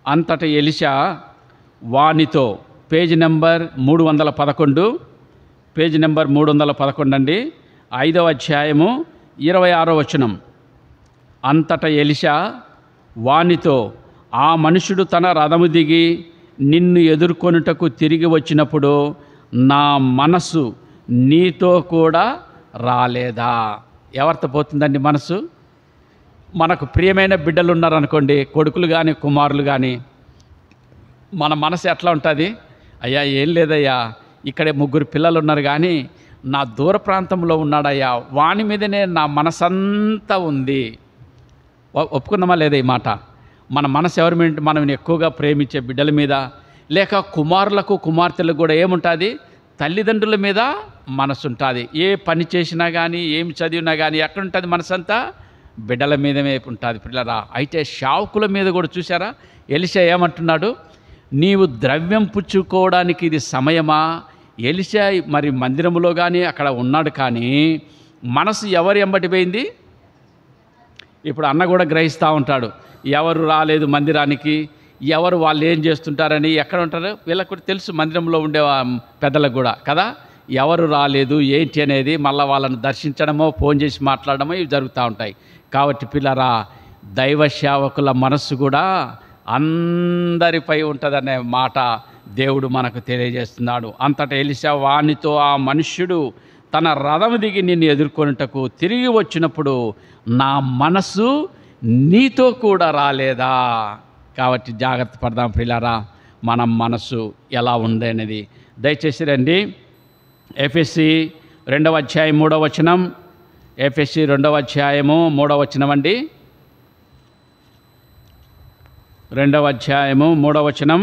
అంతటా ఎలీషా వానితో, పేజీ నెంబర్ 311, పేజీ నెంబర్ 311 అండి, 5వ అధ్యాయము 26వ వచనం. అంతటా ఎలీషా వానితో, ఆ మనుషుడు తన రథము దిగి నిన్ను ఎదుర్కొనుటకు తిరిగి వచ్చినప్పుడు నా మనసు నీతో కూడా రాలేదా? ఎవరితో పోతుందండి మనసు? మనకు ప్రియమైన బిడ్డలు ఉన్నారనుకోండి, కొడుకులు కానీ కుమారులు కానీ, మన మనసు ఎట్లా ఉంటుంది? అయ్యా ఏం లేదయ్యా, ఇక్కడే 3 పిల్లలు ఉన్నారు కానీ నా దూర ప్రాంతంలో ఉన్నాడయ్యా, వాని మీదనే నా మనసంతా ఉంది. ఒప్పుకున్నామా లేదా ఈ మాట? మన మనసు ఎవరి మీద? మనం ఎక్కువగా ప్రేమించే బిడ్డల మీద, లేక కుమారులకు కుమార్తెలకు కూడా ఏముంటుంది? తల్లిదండ్రుల మీద మనసు ఉంటుంది. ఏ పని చేసినా కానీ, ఏమి చదివినా కానీ ఎక్కడుంటుంది మనసంతా? బిడ్డల మీదనే ఉంటుంది పిల్లరా. అయితే శావుకుల మీద కూడా చూసారా? ఎలీషా ఏమంటున్నాడు? నీవు ద్రవ్యం పుచ్చుకోవడానికి ఇది సమయమా? ఎలీషా మరి మందిరంలో కానీ అక్కడ ఉన్నాడు, కానీ మనసు ఎవరు ఎంబటి పోయింది? ఇప్పుడు అన్న కూడా గ్రహిస్తూ ఉంటాడు, ఎవరు రాలేదు మందిరానికి, ఎవరు వాళ్ళు ఏం చేస్తుంటారని. ఎక్కడ ఉంటారు వీళ్ళకు కూడా తెలుసు, మందిరంలో ఉండే పెద్దలకు కూడా కదా, ఎవరు రాలేదు ఏంటి అనేది. మళ్ళీ వాళ్ళని దర్శించడమో, ఫోన్ చేసి మాట్లాడడమో ఇవి జరుగుతూ ఉంటాయి. కాబట్టి పిల్లరా, దైవ సేవకుల మనస్సు కూడా అందరిపై ఉంటుందనే మాట దేవుడు మనకు తెలియజేస్తున్నాడు. అంతటా ఎలీషా వానితో, ఆ మనుష్యుడు తన రథము దిగి నిన్ను ఎదుర్కొనుటకు తిరిగి వచ్చినప్పుడు నా మనసు నీతో కూడా రాలేదా? కాబట్టి జాగ్రత్త పడదాం ప్రియులారా, మన మనసు ఎలా ఉంది అనేది. దయచేసి రండి ఎఫెసీ 2వ అధ్యాయం 3వ వచనం. ఎఫెసీ 2వ అధ్యాయము 3వ వచనం అండి. 2వ అధ్యాయము 3వ వచనం.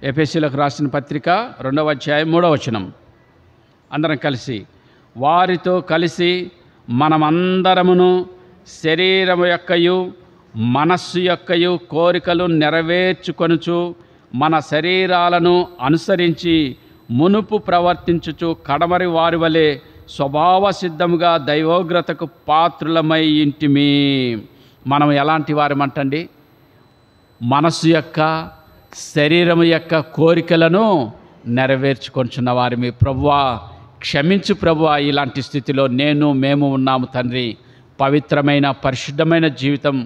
ఎఫెసీలకు రాసిన పత్రిక 2వ అధ్యాయం 3వ వచనం. అందరం కలిసి, వారితో కలిసి మనమందరమును శరీరము యొక్కయు మనస్సు యొక్కయు కోరికలు నెరవేర్చుకొనుచు మన శరీరాలను అనుసరించి మునుపు ప్రవర్తించుచు కడమరి వారి వలె స్వభావ సిద్ధముగా దైవోగ్రతకు పాత్రులమై ఇంటిమి. మనం ఎలాంటి వారమంటండి? మనస్సు యొక్క శరీరము యొక్క కోరికలను నెరవేర్చుకొంచున్న వారిమి. ప్రభువా క్షమించు ప్రభువా, ఇలాంటి స్థితిలో మేము ఉన్నాము తండ్రి. పవిత్రమైన పరిశుద్ధమైన జీవితం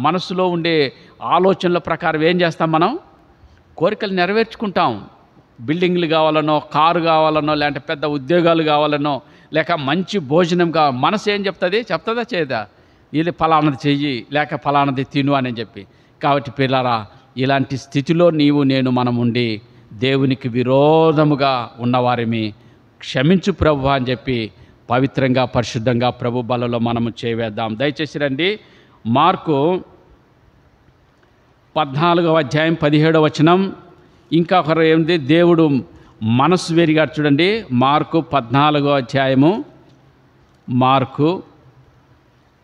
మనస్సులో ఉండే ఆలోచనల ప్రకారం ఏం చేస్తాం? మనం కోరికలు నెరవేర్చుకుంటాం. బిల్డింగ్లు కావాలనో, కారు కావాలనో, లేదంటే పెద్ద ఉద్యోగాలు కావాలనో, లేక మంచి భోజనం కావాలి. మనసు ఏం చెప్తుందా చేయదా? ఇది ఫలానది చెయ్యి, లేక ఫలానది తిను అని చెప్పి. కాబట్టి పిల్లరా, ఇలాంటి స్థితిలో మనం ఉండి దేవునికి విరోధముగా ఉన్నవారిమి. క్షమించు ప్రభు అని చెప్పి పవిత్రంగా పరిశుద్ధంగా ప్రభు బలలో మనము చేయవేద్దాం. దయచేసి రండి. మార్కు 14వ అధ్యాయం 17వ వచనం. ఇంకా ఒకరు ఏంటి? దేవుడు మనసు వెరిగాడు. చూడండి, మార్కు 14వ అధ్యాయము. మార్కు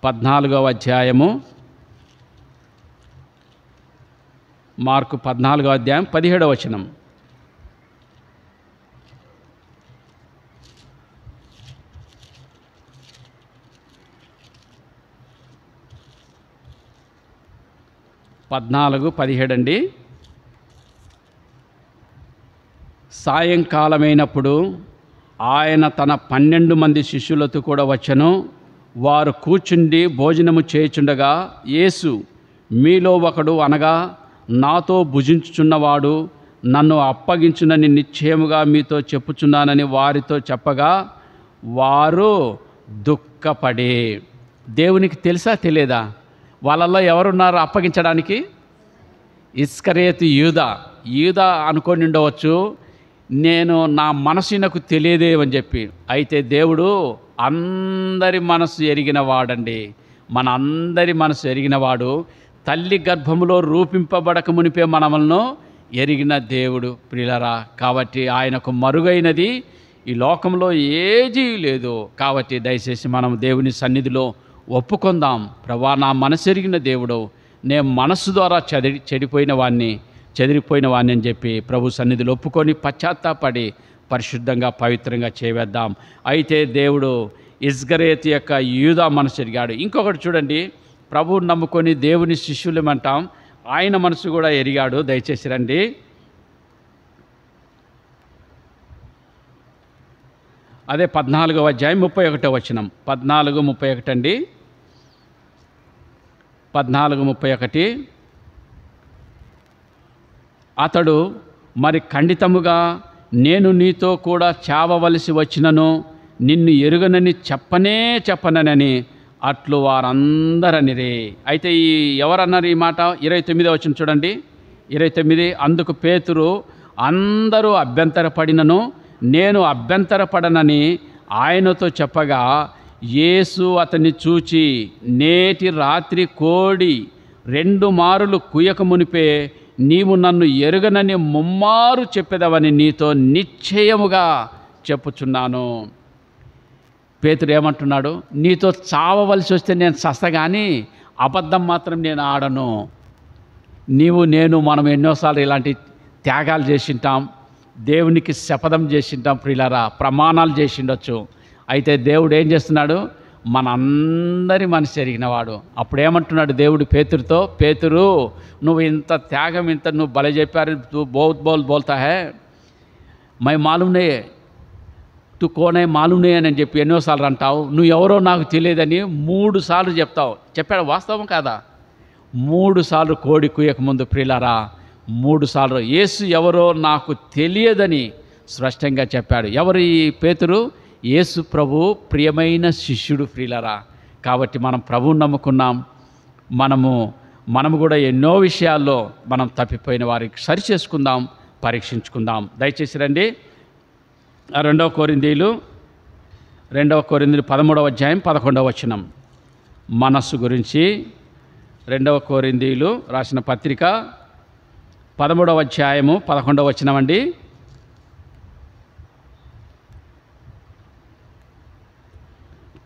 14వ అధ్యాయము. మార్కు 14వ అధ్యాయం 17వ వచనం. పద్నాలుగు 17 అండి. సాయంకాలమైనప్పుడు ఆయన తన 12 మంది శిష్యులతో కూడా వచ్చెను. వారు కూర్చుండి భోజనము చేయుచుండగా యేసు, మీలో ఒకడు, అనగా నాతో భుజించుచున్నవాడు నన్ను అప్పగించునని నిశ్చయముగా మీతో చెప్పుచున్నానని వారితో చెప్పగా వారు దుఃఖపడి. దేవునికి తెలుసా తెలియదా? వాళ్ళల్లో ఎవరున్నారు అప్పగించడానికి? ఇస్కరియోతు యూదా అనుకొని ఉండవచ్చు, నా మనసునకు తెలియదేమని చెప్పి. అయితే దేవుడు అందరి మనసు ఎరిగిన వాడండి. మన అందరి మనసు ఎరిగినవాడు. తల్లి గర్భములో రూపింపబడక మునిపే మనలను ఎరిగిన దేవుడు ప్రియులరా. కాబట్టి ఆయనకు మరుగైనది ఈ లోకంలో ఏదీ లేదు. కాబట్టి దయచేసి మనం దేవుని సన్నిధిలో ఒప్పుకుందాం. ప్రభా, నా మనసు ఎరిగిన దేవుడు, నేను మనస్సు ద్వారా చెడిపోయిన వాడిని అని చెప్పి ప్రభు సన్నిధిలో ఒప్పుకొని పశ్చాత్తాపడి పరిశుద్ధంగా పవిత్రంగా చేయవేద్దాం. అయితే దేవుడు ఇస్కరియోతు యొక్క యూదా మనసు ఎరిగాడు. ఇంకొకటి చూడండి, ప్రభువుని నమ్ముకొని దేవుని శిష్యులమంటాం, ఆయన మనసు కూడా ఎరిగాడు. దయచేసి రండి. అదే 14వ అధ్యాయం 31వ వచనం. 14:31 అండి. 14:31. అతడు, మరి ఖండితముగా నేను నీతో కూడా చావవలసి వచ్చినను నిన్ను ఎరుగనని చెప్పనని అట్లు వారందరనిరే. అయితే ఎవరన్నారు ఈ మాట? 29వ వచనం చూడండి. 29. అందుకు పేతురు, అందరూ అభ్యంతరపడినను నేను అభ్యంతరపడనని ఆయనతో చెప్పగా యేసు అతన్ని చూచి, నేటి రాత్రి కోడి 2 మారులు కూయక మునిపే నీవు నన్ను ఎరుగనని ముమ్మారు చెప్పెదవని నీతో నిశ్చయముగా చెప్పుచున్నాను. పేతురు ఏమంటున్నాడు? నీతో చావవలసి వస్తే నేను చస్తా, కానీ అబద్ధం మాత్రం నేను ఆడను. మనం ఎన్నోసార్లు ఇలాంటి త్యాగాలు చేసింటాం, దేవునికి శపథం చేసింటాం ప్రియులారా, ప్రమాణాలు చేసిండొచ్చు. అయితే దేవుడు ఏం చేస్తున్నాడు? మనందరి మనసు ఎరిగినవాడు. అప్పుడు ఏమంటున్నాడు దేవుడు పేతురుతో? పేతురు, నువ్వు ఇంత త్యాగం, నువ్వు భలే చెప్పారు, బోల్తా హే, మై మాలూమ్నే, తు కోనే మాలూమ్నే అని చెప్పి ఎన్నోసార్లు అంటావు. నువ్వు ఎవరో నాకు తెలియదని 3 సార్లు చెప్తావు. చెప్పాడు, వాస్తవం కాదా? 3 సార్లు కోడి కూయక ముందు ప్రియులారా, 3 సార్లు యేసు ఎవరో నాకు తెలియదని స్పష్టంగా చెప్పాడు. ఎవరు ఈ పేతురు? యేసు ప్రభు ప్రియమైన శిష్యుడు ప్రియులారా. కాబట్టి మనం ప్రభువుని నమ్ముకున్నాం, మనము మనము కూడా ఎన్నో విషయాల్లో మనం తప్పిపోయిన వారికి సరి చేసుకుందాం, పరీక్షించుకుందాం. దయచేసి రండి. 2 కొరింథీయులు 13వ అధ్యాయం 11వ వచనం. మనస్సు గురించి 2 కొరింథీయులు రాసిన పత్రిక 13వ అధ్యాయము 11వ వచనం అండి.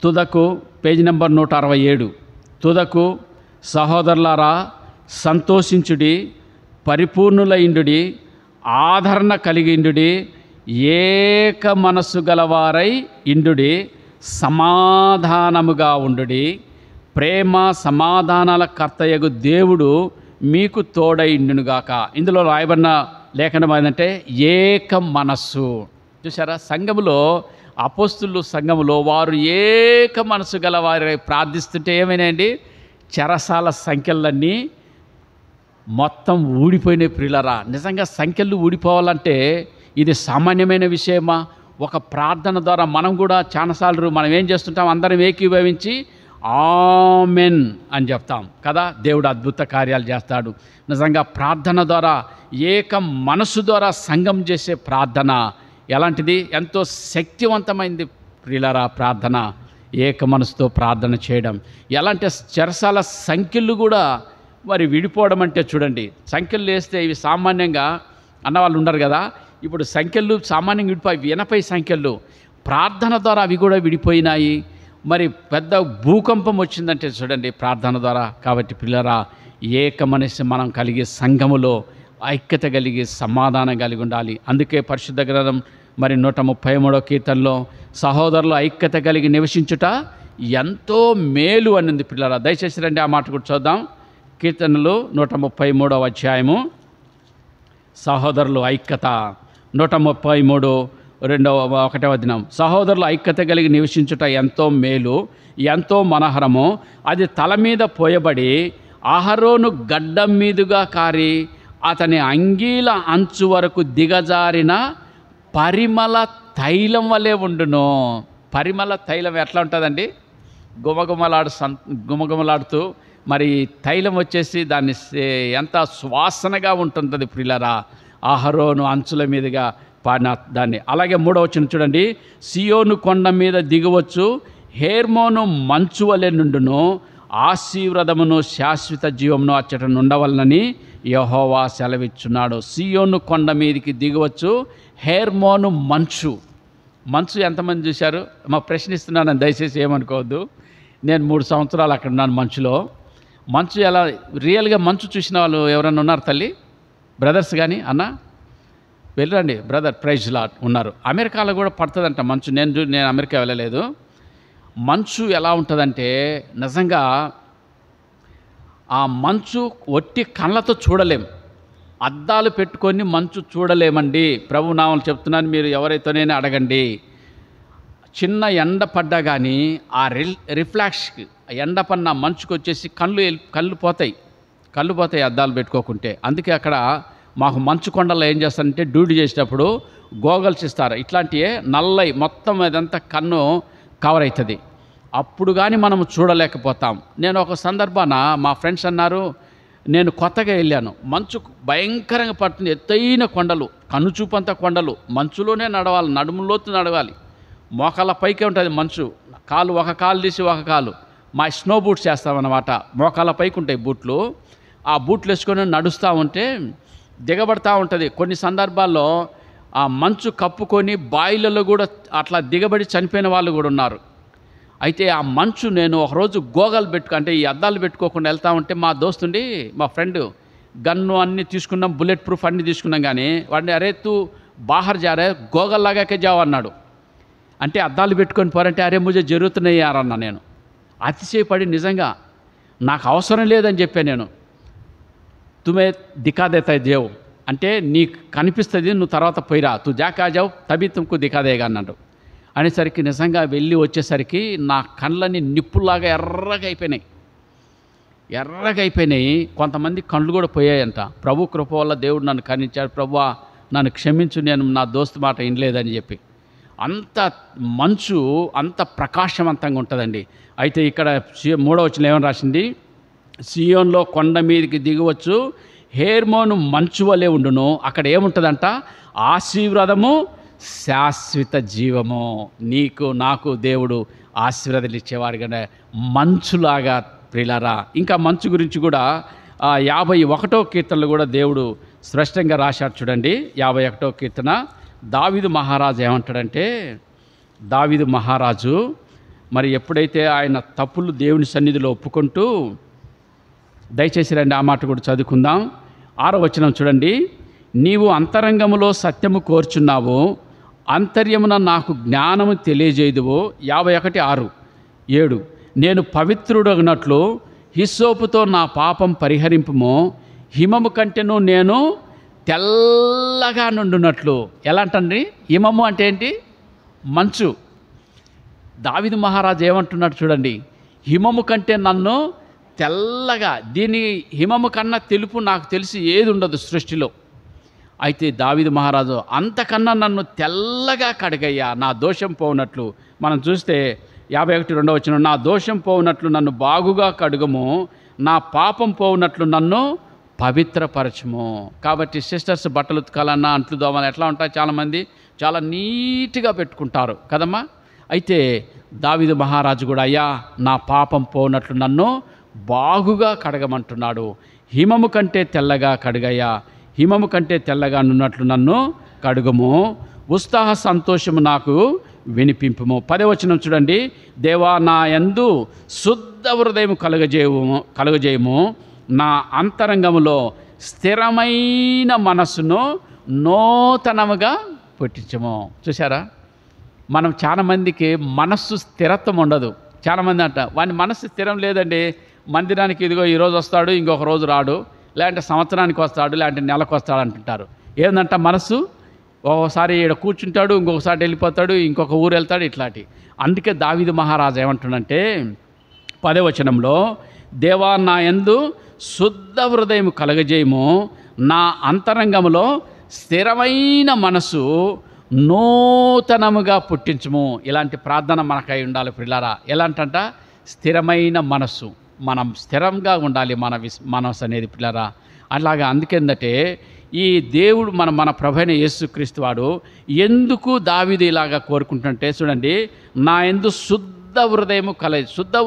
తుదకు పేజీ నెంబర్ 167. తుదకు సహోదరులారా, సంతోషించుడి, పరిపూర్ణులైండుడి, ఆదరణ కలిగిండుడి, ఏక మనస్సు గలవారై ఇండుడి, సమాధానముగా ఉండుడి. ప్రేమ సమాధానాల కర్తయగు దేవుడు మీకు తోడై ఇండునుగాక. ఇందులో రాయబడిన లేఖనం ఏంటంటే ఏక మనస్సు. చూసారా, సంఘములో అపోస్తులు సంఘములో వారు ఏక మనసు గల వారి ప్రార్థిస్తుంటే ఏమైనాయండి, చెరసాల సంఖ్యలన్నీ మొత్తం ఊడిపోయినాయి. ప్రియులరా, నిజంగా సంఖ్యలు ఊడిపోవాలంటే ఇది సామాన్యమైన విషయమా? ఒక ప్రార్థన ద్వారా మనం కూడా చాలాసార్లు మనం ఏం చేస్తుంటాం, అందరం ఏకీభవించి ఆమెన్ అని చెప్తాం కదా. దేవుడు అద్భుత కార్యాలు చేస్తాడు. నిజంగా ప్రార్థన ద్వారా, ఏక మనసు ద్వారా సంఘం చేసే ప్రార్థన ఎలాంటిది, ఎంతో శక్తివంతమైంది ప్రియులారా. ప్రార్థన ఏక మనసుతో ప్రార్థన చేయడం ఎలాంటి చెరసాల సంఖ్యలు కూడా మరి విడిపోవడం అంటే చూడండి, సంఖ్యలు వేస్తే ఇవి సామాన్యంగా అన్నవాళ్ళు ఉండరు కదా, ఇప్పుడు సంఖ్యలు సామాన్యంగా విడిపోయి 80 సంఖ్యలు ప్రార్థన ద్వారా అవి కూడా విడిపోయినాయి. మరి పెద్ద భూకంపం వచ్చిందంటే చూడండి ప్రార్థన ద్వారా. కాబట్టి పిల్లరా, ఏక మనసు మనం కలిగే సంఘములో ఐక్యత కలిగి సమాధానం కలిగి ఉండాలి. అందుకే పరిశుద్ధ గ్రంథం మరి 133వ కీర్తనలో సహోదరులు ఐక్యత కలిగి నివసించుట ఎంతో మేలు అనింది. పిల్లరా, దయచేసి రండి ఆ మాట కూడా చూద్దాం. కీర్తనలు 133వ అధ్యాయము, సహోదరులు ఐక్యత. 133 1వ వచనం. సహోదరులు ఐక్యత కలిగి నివసించుట ఎంతో మేలు, ఎంతో మనోహరము. అది తల మీద పోయబడి అహరోను గడ్డం మీదుగా కారి అతని అంగీల అంచు వరకు దిగజారిన పరిమళ తైలం వలె ఉండును. పరిమళ తైలం ఎట్లా ఉంటుందండి, గుమగుమలాడుతూ మరి తైలం వచ్చేసి దాన్ని ఎంత సువాసనగా ఉంటుంటుంది ప్రియులారా, అహరోను అంచుల మీదుగా పాడిన దాన్ని. అలాగే 3వ వచనం చూడండి. సియోను కొండ మీద దిగవచ్చు, హెర్మోను మంచు వలె నుండును, ఆశీర్వాదమును శాశ్వత జీవమును అచ్చట నుండవలనని యెహోవా సెలవిచ్చున్నాడు. సియోను కొండ మీదకి దిగవచ్చు, హెర్మోను మంచు. మంచు ఎంతమంది చూశారు? మా ప్రశ్నిస్తున్నాను, దయచేసి ఏమనుకోవద్దు. నేను 3 సంవత్సరాలు అక్కడ ఉన్నాను మంచులో. మంచు ఎలా రియల్గా మంచు చూసిన వాళ్ళు ఎవరైనా ఉన్నారు తల్లి, బ్రదర్స్ కానీ? అన్న వెళ్ళరండి బ్రదర్, ప్రైజ్ లాట్ ఉన్నారు. అమెరికాలో కూడా పడుతుందంట మంచు. నేను అమెరికా వెళ్ళలేదు. మంచు ఎలా ఉంటుందంటే నిజంగా ఆ మంచు ఒట్టి కళ్ళతో చూడలేం, అద్దాలు పెట్టుకొని మంచు చూడలేమండి. ప్రభు నామమున చెప్తున్నాను, మీరు ఎవరైతేనే అడగండి. చిన్న ఎండ పడ్డా కానీ ఆ రిఫ్లాక్స్ ఎండ పడిన మంచుకు వచ్చేసి కళ్ళు పోతాయి అద్దాలు పెట్టుకోకుంటే. అందుకే అక్కడ మాకు మంచు కొండల్లో ఏం చేస్తారంటే డ్యూటీ చేసేటప్పుడు గోగల్స్ ఇస్తారు, ఇట్లాంటివే నల్లయి మొత్తం అదంతా కన్ను కవర్ అవుతుంది. అప్పుడు కానీ మనం చూడలేకపోతాం. నేను ఒక సందర్భాన మా ఫ్రెండ్స్ అన్నారు, నేను కొత్తగా వెళ్ళాను, మంచు భయంకరంగా పడుతుంది, ఎత్తైన కొండలు, కనుచూపంత కొండలు, మంచులోనే నడవాలి, నడుములోతు నడవాలి, మోకాళ్ళ పైకే ఉంటుంది మంచు. ఒక కాలు తీసి ఒక కాలు మా స్నో బూట్స్ చేస్తామన్నమాట, మోకాళ్ళ పైకి ఉంటాయి బూట్లు. ఆ బూట్లు వేసుకొని నడుస్తూ ఉంటే దిగబడతా ఉంటుంది. కొన్ని సందర్భాల్లో ఆ మంచు కప్పుకొని బాయిలలో కూడా అట్లా దిగబడి చనిపోయిన వాళ్ళు కూడా ఉన్నారు. అయితే ఆ మంచు నేను ఒకరోజు గోగలు అంటే ఈ అద్దాలు పెట్టుకోకుండా వెళ్తా ఉంటే మా దోస్తుండి, మా ఫ్రెండ్ గన్ను అన్నీ తీసుకున్నాం, బుల్లెట్ ప్రూఫ్ అన్నీ తీసుకున్నాం. కానీ వాడిని అరే తూ బాహర్ జారే గోగల్లాగాకే జావు అన్నాడు. అంటే అద్దాలు పెట్టుకొని పోరంటే అరే ముజే జరుగుతున్నాయి యారన్నా. నేను అతిశయపడి నిజంగా నాకు అవసరం లేదని చెప్పాను నేను. తుమే దిఖాదేతాయి దేవు అంటే నీకు కనిపిస్తుంది, నువ్వు తర్వాత పోయిరా, తు జాకా జావు తబి తుమ్కు దిఖాదేగా అన్నాడు. అనేసరికి నిజంగా వెళ్ళి వచ్చేసరికి నా కళ్ళని నిప్పులాగా ఎర్రగా అయిపోయినాయి. కొంతమంది కళ్ళు కూడా పోయాయంట. ప్రభు కృప వల్ల దేవుడు నన్ను కరుణించాడు. ప్రభువా నన్ను క్షమించు, నేను నా దోస్తు మాట వినలేదని చెప్పి. అంత మంచు అంత ప్రకాశవంతంగా ఉంటుందండి. అయితే ఇక్కడ 3వ వచనం ఏమని రాసింది, సియోన్లో కొండ మీదకి దిగవచ్చు, హెర్మోను మంచు వలె ఉండును. అక్కడ ఏముంటుందంట? ఆశీర్వాదము, శాశ్వత జీవము. నీకు నాకు దేవుడు ఆశీర్వాదాలు ఇచ్చేవారుగానే మంచులాగా ప్రియులారా. ఇంకా మంచు గురించి కూడా 51వ కీర్తనలు కూడా దేవుడు స్పష్టంగా రాశాడు చూడండి. 51వ కీర్తన దావీదు మహారాజు ఏమంటాడంటే, దావీదు మహారాజు మరి ఎప్పుడైతే ఆయన తప్పులు దేవుని సన్నిధిలో ఒప్పుకుంటూ, దయచేసి రండి ఆ మాట కూడా చదువుకుందాం. 6వ వచనం చూడండి. నీవు అంతరంగములో సత్యము కోర్చున్నావు, అంతర్యమున నాకు జ్ఞానము తెలియజేయుదువు. 51:6, 7 నేను పవిత్రుడగినట్లు హిస్సోపుతో నా పాపం పరిహరింపుము, హిమము కంటేను నేను తెల్లగా నుండునట్లు. ఎలా అంటండి? హిమము అంటే ఏంటి? మంచు. దావీదు మహారాజు ఏమంటున్నాడు చూడండి, హిమము కంటే నన్ను తెల్లగా, దీని హిమము కన్నా తెలుపు నాకు తెలిసి ఏది ఉండదు సృష్టిలో. అయితే దావీదు మహారాజు అంతకన్నా నన్ను తెల్లగా కడిగయ్యా, నా దోషం పోవునట్లు. మనం చూస్తే 51:2 వచనం, నా దోషం పోవునట్లు నన్ను బాగుగా కడుగము, నా పాపం పోవునట్లు నన్ను పవిత్రపరచము. కాబట్టి సిస్టర్స్ బట్టలు ఉతకాలన్నా, అంట్లు దోమాలి ఎట్లా ఉంటాయి? చాలామంది చాలా నీట్గా పెట్టుకుంటారు కదమ్మా. అయితే దావీదు మహారాజు కూడా, అయ్యా నా పాపం పోవునట్లు నన్ను బాగుగా కడగమంటున్నాడు. హిమము కంటే తెల్లగా కడుగయ్యా, హిమము కంటే తెల్లగా నున్నట్లు నన్ను కడుగము, ఉత్సాహ సంతోషము నాకు వినిపింపుము. 10వ వచనం చూడండి. దేవా నా యందు శుద్ధ హృదయం కలుగజేయము, నా అంతరంగములో స్థిరమైన మనస్సును నూతనముగా పుట్టించము. చూసారా, మనం చాలామందికి మనస్సు స్థిరత్వం ఉండదు. చాలామంది అంట వాని మనస్సు స్థిరం లేదండి, మందిరానికి ఇదిగో ఈరోజు వస్తాడు, ఇంకొక రోజు రాడు, లేదంటే సంవత్సరానికి వస్తాడు, లేదంటే నెలకు వస్తాడు అంటుంటారు. ఏందంట మనస్సు? ఒకసారి ఇక్కడ కూర్చుంటాడు, ఇంకొకసారి వెళ్ళిపోతాడు, ఇంకొక ఊరు వెళ్తాడు, ఇట్లాంటి. అందుకే దావీదు మహారాజు ఏమంటున్నంటే 10వ వచనంలో, దేవా నా యందు శుద్ధ హృదయం కలగజేయము, నా అంతరంగములో స్థిరమైన మనసు నూతనముగా పుట్టించుము. ఇలాంటి ప్రార్థన మనకై ఉండాలి ప్రియులారా. ఎలాంటంట? స్థిరమైన మనస్సు, మనం స్థిరంగా ఉండాలి మన మనస్సు అనేది ప్రియులారా. అలాగా అందుకేందంటే ఈ దేవుడు మన ప్రభువైన యేసుక్రీస్తు వాడు ఎందుకు దావీదు ఇలాగా కోరుకుంటుంటే చూడండి, నా యందు శుద్ధ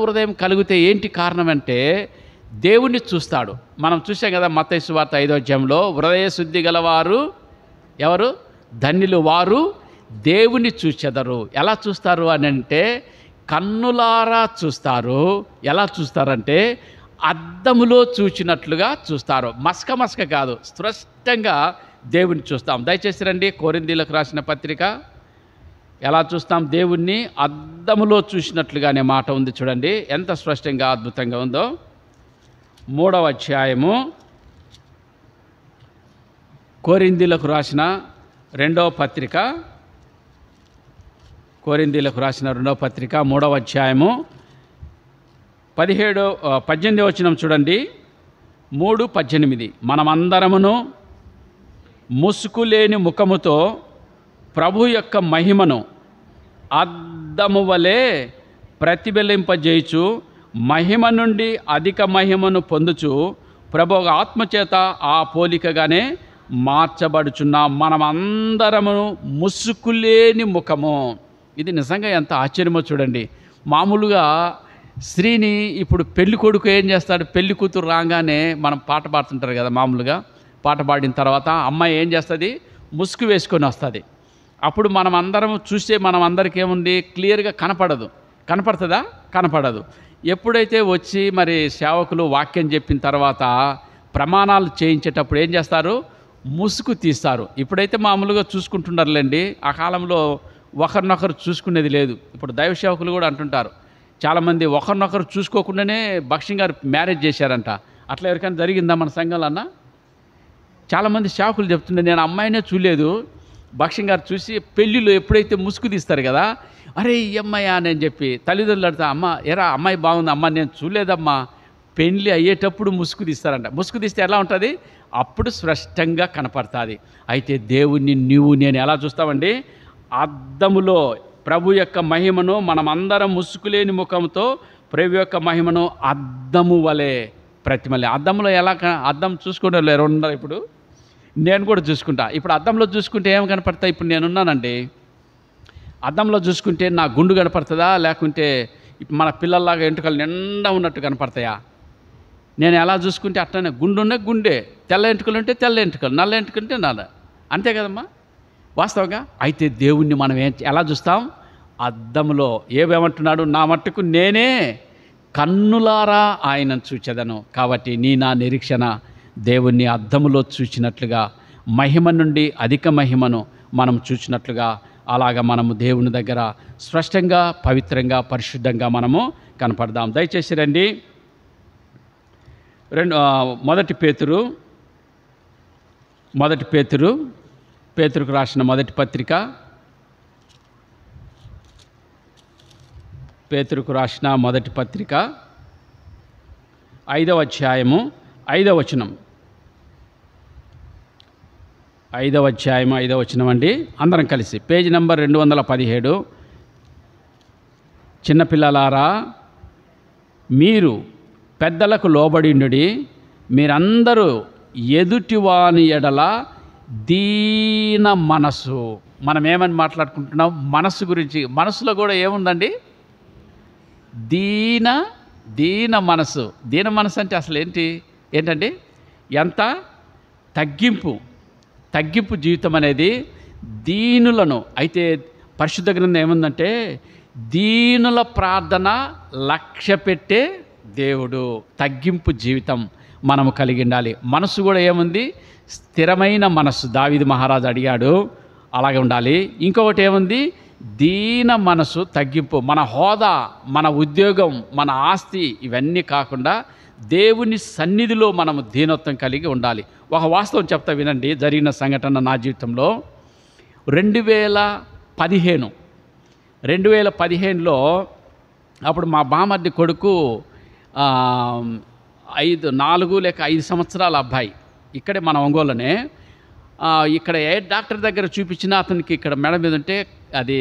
హృదయం కలిగితే ఏంటి కారణం అంటే దేవుణ్ణి చూస్తాడు. మనం చూసాం కదా మత్తయి సువార్త 5వ అధ్యాయంలో, హృదయ శుద్ధి గలవారు ఎవరు? ధన్యులు, వారు దేవుని చూచెదరు. ఎలా చూస్తారు అని అంటే కన్నులారా చూస్తారు. ఎలా చూస్తారంటే అద్దములో చూచినట్లుగా చూస్తారు. మస్క కాదు, స్పష్టంగా దేవుని చూస్తాం. దయచేసి రండి కొరింథీయులకు రాసిన పత్రిక. ఎలా చూస్తాం దేవుణ్ణి? అద్దములో చూసినట్లుగా అనే మాట ఉంది చూడండి, ఎంత స్పష్టంగా అద్భుతంగా ఉందో. 3వ అధ్యాయము కొరింథీయులకు రాసిన 2వ పత్రిక, కొరింథీయులకు రాసిన 2వ పత్రిక 3వ అధ్యాయము 18వ వచనం చూడండి. 3:18 మనమందరమును ముసుకులేని ముఖముతో ప్రభు యొక్క మహిమను అద్దము వలె ప్రతిబింబింపజేయుచు మహిమ నుండి అధిక మహిమను పొందుచు ప్రభు ఆత్మచేత ఆ పోలికగానే మార్చబడుచున్నాం. మనమందరము ముసుకులేని ముఖము. ఇది నిజంగా ఎంత ఆశ్చర్యమో చూడండి. మామూలుగా స్త్రీని ఇప్పుడు పెళ్లి కొడుకు ఏం చేస్తాడు? పెళ్లి కూతురు రాగానే మనం పాట పాడుతుంటారు కదా, మామూలుగా పాట పాడిన తర్వాత అమ్మాయి ఏం చేస్తుంది? ముసుగు వేసుకొని వస్తుంది. అప్పుడు మనం అందరం చూస్తే మనం అందరికీ ఏముంది? క్లియర్గా కనపడదు. కనపడుతుందా? కనపడదు. ఎప్పుడైతే వచ్చి మరి సేవకులు వాక్యం చెప్పిన తర్వాత ప్రమాణాలు చేయించేటప్పుడు ఏం చేస్తారు? ముసుగు తీస్తారు. ఇప్పుడైతే మామూలుగా చూసుకుంటున్నారులేండి, ఆ కాలంలో ఒకరినొకరు చూసుకునేది లేదు. ఇప్పుడు దైవ సేవకులు కూడా అంటుంటారు, చాలామంది ఒకరినొకరు చూసుకోకుండానే భక్ష్యం గారు మ్యారేజ్ చేశారంట. అట్లా ఎవరికైనా జరిగిందా మన సంఘంలో అన్న? చాలామంది సేవకులు చెప్తుండే, నేను అమ్మాయినే చూడలేదు, భక్ష్యం గారు చూసి పెళ్ళిలో ఎప్పుడైతే ముసుగు తీస్తారు కదా, అరే ఈ అమ్మాయా అని చెప్పి తల్లిదండ్రులు అడుగుతా, అమ్మ ఎరా అమ్మాయి బాగుంది, అమ్మ నేను చూడలేదమ్మా. పెళ్ళి అయ్యేటప్పుడు ముసుగు తీస్తారంట. ముసుగు తీస్తే ఎలా ఉంటుంది? అప్పుడు స్పష్టంగా కనపడుతుంది. అయితే దేవుణ్ణి నీవు నేను ఎలా చూస్తామండి? అద్దములో ప్రభు యొక్క మహిమను మనమందరం ముసుగులేని ముఖంతో ప్రభు యొక్క మహిమను అద్దము వలె ప్రతిమల్ని. అద్దంలో ఎలా అద్దం చూసుకునే ఎవరు ఉన్నారు ఇప్పుడు? నేను కూడా చూసుకుంటా. ఇప్పుడు అద్దంలో చూసుకుంటే ఏం కనపడతాయి? ఇప్పుడు నేనున్నానండి, అద్దంలో చూసుకుంటే నా గుండు కనపడుతుందా, లేకుంటే మన పిల్లల్లాగా ఎంటుకలు నిండా ఉన్నట్టు కనపడతాయా? నేను ఎలా చూసుకుంటే అట్లనే, గుండున్న గుండె, తెల్ల ఎంటుకలు ఉంటే తెల్ల ఎంటుకలు, నల్ల ఎంటుకలు ఉంటే నల్ల, అంతే కదమ్మా వాస్తవంగా. అయితే దేవుణ్ణి మనం ఎలా చూస్తాం? అద్దంలో. ఏమేమంటున్నాడు? నా మట్టుకు నేనే కన్నులారా ఆయనను చూచెదను. కాబట్టి నా నిరీక్షణ దేవుణ్ణి అద్దములో చూచినట్లుగా, మహిమ నుండి అధిక మహిమను మనం చూచినట్లుగా, అలాగా మనము దేవుని దగ్గర స్పష్టంగా, పవిత్రంగా, పరిశుద్ధంగా మనము కనపడదాం. దయచేసి రండి. మొదటి పేతురుకు రాసిన మొదటి పత్రిక, పేతురుకు రాసిన మొదటి పత్రిక 5వ అధ్యాయము 5వ వచనం. 5వ అధ్యాయము 5వ వచనం అండి. అందరం కలిసి పేజీ నంబర్ 217. చిన్నపిల్లలారా, మీరు పెద్దలకు లోబడిండుడి, మీరందరూ ఎదుటివాని ఎడల దీన మనసు. మనం ఏమని మాట్లాడుకుంటున్నాం? మనసు గురించి. మనసులో కూడా ఏముందండి? దీన మనసు. దీన మనసు అంటే అసలు ఏంటండి? ఎంత తగ్గింపు జీవితం అనేది దీనులను. అయితే పరిశుద్ధ గ్రంథం ఏముందంటే, దీనుల ప్రార్థన లక్ష్య పెట్టే దేవుడు. తగ్గింపు జీవితం మనము కలిగి ఉండాలి. మనసు కూడా ఏముంది? స్థిరమైన మనస్సు. దావీదు మహారాజు అడిగాడు, అలాగే ఉండాలి. ఇంకొకటి ఏముంది? దీన మనసు, తగ్గింపు. మన హోదా, మన ఉద్యోగం, మన ఆస్తి ఇవన్నీ కాకుండా దేవుని సన్నిధిలో మనము దీనత్వం కలిగి ఉండాలి. ఒక వాస్తవం చెప్తా వినండి. జరిగిన సంఘటన నా జీవితంలో 2015లో అప్పుడు మా బామర్ది కొడుకు 4 లేక 5 సంవత్సరాల అబ్బాయి. ఇక్కడే మన ఒంగోలునే. ఇక్కడ ఏ డాక్టర్ దగ్గర చూపించినా అతనికి ఇక్కడ మెడ మీద ఉంటే అది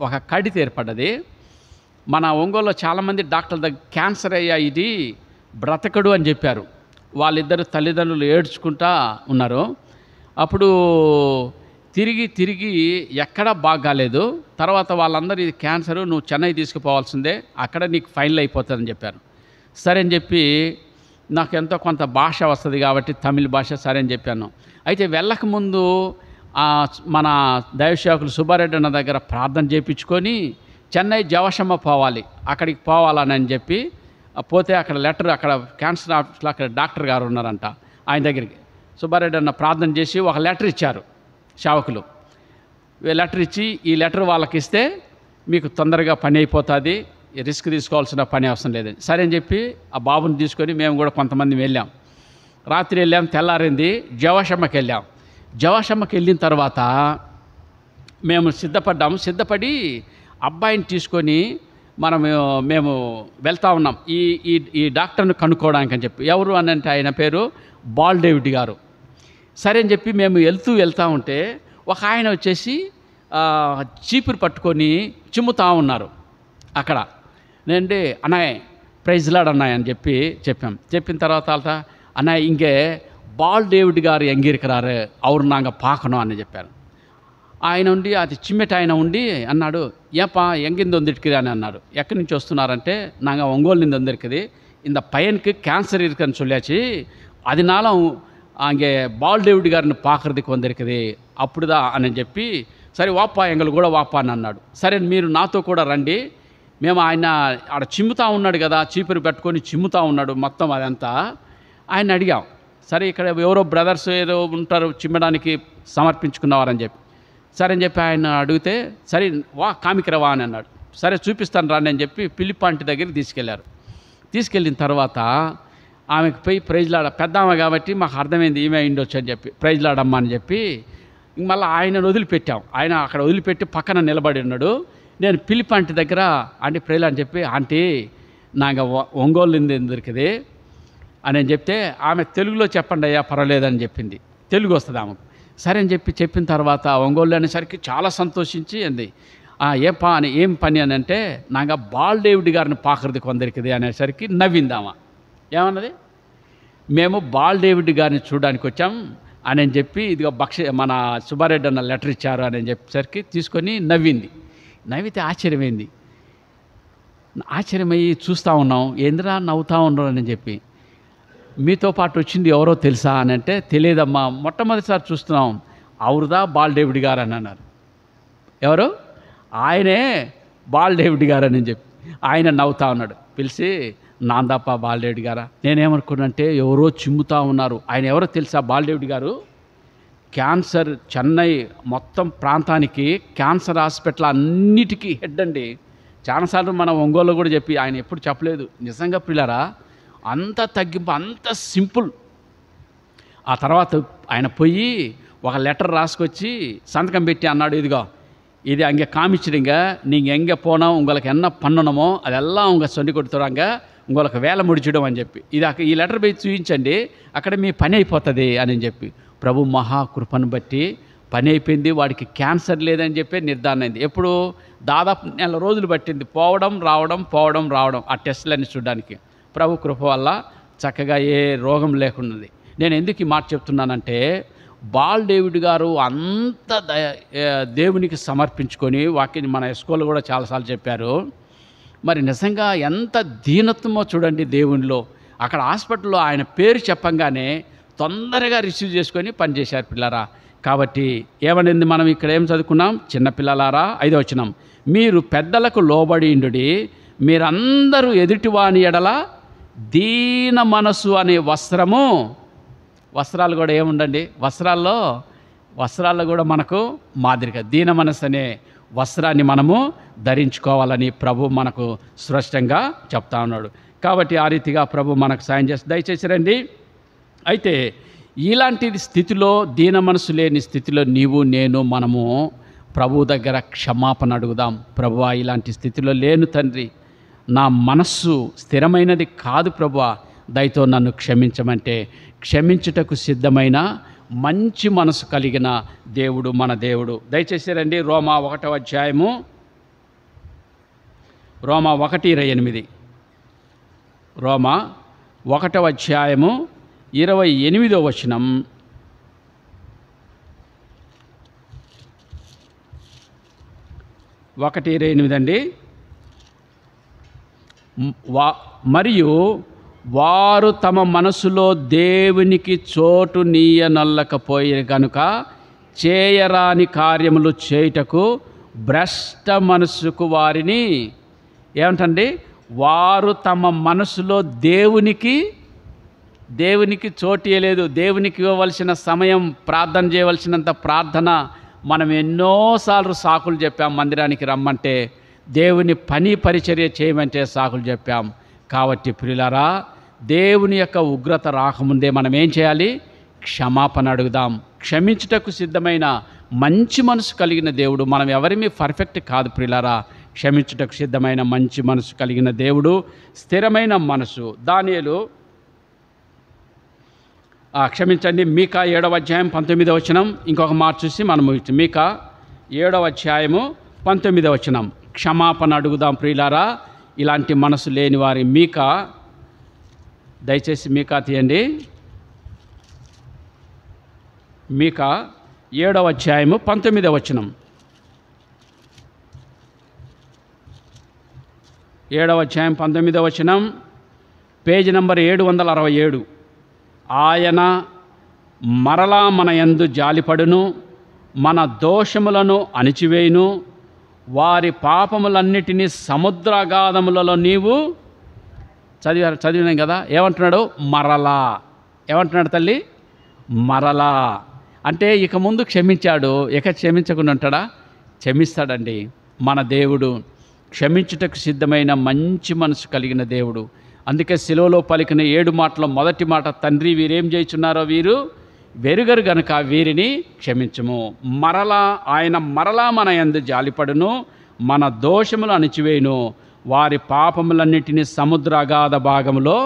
ఒక కడిత ఏర్పడ్డది. మన ఒంగోలులో చాలామంది డాక్టర్ల దగ్గర క్యాన్సర్ అయ్యా, ఇది బ్రతకడు అని చెప్పారు. వాళ్ళిద్దరు తల్లిదండ్రులు ఏడ్చుకుంటా ఉన్నారు. అప్పుడు తిరిగి ఎక్కడా బాగాలేదు. తర్వాత వాళ్ళందరూ ఇది క్యాన్సరు, నువ్వు చెన్నై తీసుకుపోవాల్సిందే, అక్కడ నీకు ఫైనల్ అయిపోతుందని చెప్పారు. సరే అని చెప్పి, నాకు ఎంతో కొంత భాష వస్తుంది కాబట్టి తమిళ భాష, సరే అని చెప్పాను. అయితే వెళ్ళకముందు మన దైవసేవకులు సుబ్బారెడ్డి అన్న దగ్గర ప్రార్థన చేయించుకొని చెన్నై జవశమ్మ పోవాలి, అక్కడికి పోవాలని చెప్పి పోతే అక్కడ లెటర్, అక్కడ క్యాన్సర్ ఆఫీస్లో అక్కడ డాక్టర్ గారు ఉన్నారంట, ఆయన దగ్గరికి సుబ్బారెడ్డి అన్న ప్రార్థన చేసి ఒక లెటర్ ఇచ్చారు సేవకులు. లెటర్ ఇచ్చి, ఈ లెటర్ వాళ్ళకి ఇస్తే మీకు తొందరగా పని అయిపోతుంది, రిస్క్ తీసుకోవాల్సిన పని అవసరం లేదని. సరే అని చెప్పి ఆ బాబుని తీసుకొని మేము కూడా కొంతమంది వెళ్ళాం. రాత్రి వెళ్ళాం, తెల్లారింది, జవశమ్మకి వెళ్ళాం. జవశమ్మకి వెళ్ళిన తర్వాత మేము సిద్ధపడి అబ్బాయిని తీసుకొని మేము వెళ్తూ ఉన్నాం ఈ డాక్టర్ని కనుక్కోవడానికి అని చెప్పి. ఎవరు అని అంటే ఆయన పేరు బాల్ డేవిడ్ గారు. సరే అని చెప్పి మేము వెళ్తూ ఉంటే ఒక ఆయన వచ్చేసి చీపురు పట్టుకొని చిమ్ముతా ఉన్నారు అక్కడ. నేనంటే అన్నయ్య ప్రైజ్ లాడ్ అన్నయ్య అని చెప్పిన తర్వాత అన్నయ్య ఇంకే బాల్ డేవిడ్ గారు ఎంగిరికరారు అవరు నాంగ పాకணும் అని చెప్పారు. ఆయన ఉండి, అది చిమ్మెట ఆయన ఉండి అన్నాడు, ఏపా ఎంగింది వందిట్టుకుది అని అన్నాడు. ఎక్కడి నుంచి వస్తున్నారంటే, నాங்கள் ఒంగోలు నుంచి வந்திருக்குது, இந்த பையனுக்கு கேன்சர் இருக்குன்னு சொல்லியாச்சு, அதனால அங்கே பால் டேவிட் గారిని பார்க்கறதுக்கு வந்திருக்குது అప్పుడుదా అని చెప్పి, సరే వాపా ఎంగలు కూడా వాపా అని అన్నాడు. సరే మీరు నాతో కూడా రండి, మేము ఆయన ఆడ చిమ్ముతా ఉన్నాడు కదా, చీపురు పెట్టుకొని చిమ్ముతా ఉన్నాడు మొత్తం అదంతా. ఆయన అడిగాం, సరే ఇక్కడ ఎవరో బ్రదర్స్ ఏదో ఉంటారు చిమ్మడానికి సమర్పించుకున్నవారని చెప్పి. సరే అని చెప్పి ఆయన అడిగితే, సరే వా కామికిరవా అని అన్నాడు. సరే చూపిస్తాను రాండి అని చెప్పి పిల్లిపాంటి దగ్గరికి తీసుకెళ్లారు. తీసుకెళ్ళిన తర్వాత ఆమెకు పోయి ప్రైజ్లాడ, పెద్ద ఆమె కాబట్టి మాకు అర్థమైంది ఈమె అయిండొచ్చు అని చెప్పి, ప్రైజ్లాడమ్మా అని చెప్పి మళ్ళీ ఆయనను వదిలిపెట్టాం. ఆయన అక్కడ వదిలిపెట్టి పక్కన నిలబడి ఉన్నాడు. నేను పిల్లిపాంటి దగ్గర ఆంటీ ప్రైజ్లా అని చెప్పి, ఆంటీ నాకు ఒంగోలు ఎందుకుది అని చెప్తే, ఆమె తెలుగులో చెప్పండి అయ్యా పర్వాలేదని చెప్పింది, తెలుగు వస్తుంది ఆమెకు. సరే అని చెప్పిన తర్వాత ఒంగోలు అనేసరికి చాలా సంతోషించి అంది, ఏం పని అని అంటే, నాకు బాల్ డేవిడ్ గారిని పాకరది కొందరికిది అనేసరికి నవ్విందామా. ఏమన్నది? మేము బాల్ డేవిడ్ గారిని చూడడానికి వచ్చాం అని చెప్పి ఇదిగో మన సుబ్బారెడ్డి అన్న లెటర్ ఇచ్చారు అని చెప్పేసరికి తీసుకొని నవ్వితే ఆశ్చర్యమయ్యి చూస్తూ ఉన్నాం. ఏందిరా నవ్వుతూ ఉన్నారు అని చెప్పి. మీతో పాటు వచ్చింది ఎవరో తెలుసా అని అంటే తెలియదమ్మా, మొట్టమొదటిసారి చూస్తున్నాం. అవురుదా బాల్ డేవిడ్ గారు అని అన్నారు. ఎవరు? ఆయనే బాల్ డేవిడ్ గారు అని చెప్పి ఆయన నవ్వుతా ఉన్నాడు. పిలిచి నాందప్ప బాల్ డేవిడ్ గారా? నేనేమనుకున్నంటే ఎవరో చిమ్ముతా ఉన్నారు. ఆయన ఎవరో తెలుసా? బాల్ డేవిడ్ గారు క్యాన్సర్, చెన్నై మొత్తం ప్రాంతానికి క్యాన్సర్ హాస్పిటల్ అన్నిటికీ హెడ్ అండి. చాలాసార్లు మనం ఒంగోలు కూడా చెప్పి ఆయన ఎప్పుడు చెప్పలేదు. నిజంగా పిల్లరా అంత తగ్గింపు, అంత సింపుల్. ఆ తర్వాత ఆయన పోయి ఒక లెటర్ రాసుకొచ్చి సంతకం పెట్టి అన్నాడు, ఇదిగో இது அங்கே காமிச்சிடுங்க, நீங்கள் எங்கே போனோம், உங்களுக்கு என்ன பண்ணணுமோ அதெல்லாம் அவங்க சொல்லி கொடுத்துறாங்க, உங்களுக்கு వేల ముడిచడం అని చెప్పి ఈ లెటర్ పోయి చూపించండి, అక్కడ మీ పని అయిపోతుంది అని చెప్పి. ప్రభు మహాకృపను బట్టి పని అయిపోయింది. వాడికి క్యాన్సర్ లేదని చెప్పి నిర్ధారణ అయింది. ఎప్పుడు? దాదాపు 1 నెల రోజులు పట్టింది పోవడం రావడం ఆ టెస్టులన్నీ చూడడానికి. ప్రభు కృప వల్ల చక్కగా ఏ రోగం లేకున్నది. నేను ఎందుకు ఈ మాట చెప్తున్నానంటే, బాల్ డేవిడ్ గారు అంత దేవునికి సమర్పించుకొని వాక్యం మన స్కూల్లో కూడా చాలాసార్లు చెప్పారు. మరి నిజంగా ఎంత దీనత్వమో చూడండి దేవునిలో. అక్కడ హాస్పిటల్లో ఆయన పేరు చెప్పంగానే తొందరగా రిసీవ్ చేసుకొని పనిచేశారు పిల్లరా. కాబట్టి ఏమనింది, మనం ఇక్కడ ఏం చదువుకున్నాం? చిన్నపిల్లలారా 5వ వచనం, మీరు పెద్దలకు లోబడియుండుడి, మీరందరూ ఎదుటివాని ఎడల దీన మనసు అనే వస్త్రాలు కూడా ఏముండండి, వస్త్రాల్లో కూడా మనకు మాదిరిగా దీన మనసు అనే వస్త్రాన్ని మనము ధరించుకోవాలని ప్రభు మనకు స్పష్టంగా చెప్తా ఉన్నాడు. కాబట్టి ఆ రీతిగా ప్రభు మనకు సాయం చేసి దయచేసి రండి. అయితే ఇలాంటి స్థితిలో, దీన మనసు లేని స్థితిలో మనము ప్రభు దగ్గర క్షమాపణ అడుగుదాం. ప్రభువా, ఇలాంటి స్థితిలో లేను తండ్రి, నా మనస్సు స్థిరమైనది కాదు ప్రభువా, దయతో నన్ను క్షమించమంటే క్షమించుటకు సిద్ధమైన మంచి మనసు కలిగిన దేవుడు మన దేవుడు. దయచేసి రండి. రోమా 1వ అధ్యాయము, రోమా 1:28, రోమా 1వ అధ్యాయము 28వ వచనం. అండి. మరియు వారు తమ మనసులో దేవునికి చోటు నీయనల్లకపోయి కనుక చేయరాని కార్యములు చేయుటకు భ్రష్ట మనసుకు వారిని ఏమంటండి, వారు తమ మనసులో దేవునికి చోటు ఇవ్వలేదు. దేవునికి ఇవ్వవలసిన సమయం, ప్రార్థన చేయవలసినంత ప్రార్థన మనం ఎన్నోసార్లు సాకులు చెప్పాం. మందిరానికి రమ్మంటే, దేవుని పని పరిచర్య చేయమంటే సాకులు చెప్పాం. కాబట్టి ప్రియులారా, దేవుని యొక్క ఉగ్రత రాకముందే మనం ఏం చేయాలి? క్షమాపణ అడుగుదాం. క్షమించుటకు సిద్ధమైన మంచి మనసు కలిగిన దేవుడు. మనం ఎవరిమీ పర్ఫెక్ట్ కాదు ప్రియులారా. క్షమించుటకు సిద్ధమైన మంచి మనసు కలిగిన దేవుడు, స్థిరమైన మనసు. దానియేలు క్షమించండి, మీకా 7వ అధ్యాయం 19వ వచనం. ఇంకొక మాట చూసి మనం మీకా 7వ అధ్యాయము 19వ వచనం. క్షమాపణ అడుగుదాం ప్రియులారా, ఇలాంటి మనసు లేని వారి. మీకా, దయచేసి మీకా తీయండి. మీకా 7వ అధ్యాయము 19వ వచనం. 7వ అధ్యాయం 19వ వచనం, పేజీ నంబర్ 767. ఆయన మరలా మన యందు జాలిపడును, మన దోషములను అణిచివేయును, వారి పాపములన్నిటినీ సముద్రాగాధములలో నీవు చదివినాం కదా. ఏమంటున్నాడు? మరలా. ఏమంటున్నాడు తల్లి? మరలా అంటే ఇక ముందు క్షమించాడు, ఇక క్షమించకుండా ఉంటాడా? క్షమిస్తాడండి. మన దేవుడు క్షమించుటకు సిద్ధమైన మంచి మనసు కలిగిన దేవుడు. అందుకే శిలువలో పలికిన 7 మాటలో మొదటి మాట, తండ్రి వీరేం చేయుచున్నారో వీరు వెరుగరు గనుక వీరిని క్షమించుము. ఆయన మరలా మన యందు జాలిపడును, మన దోషములు అణిచివేయును, వారి పాపములన్నిటినీ సముద్ర అగాధ భాగంలో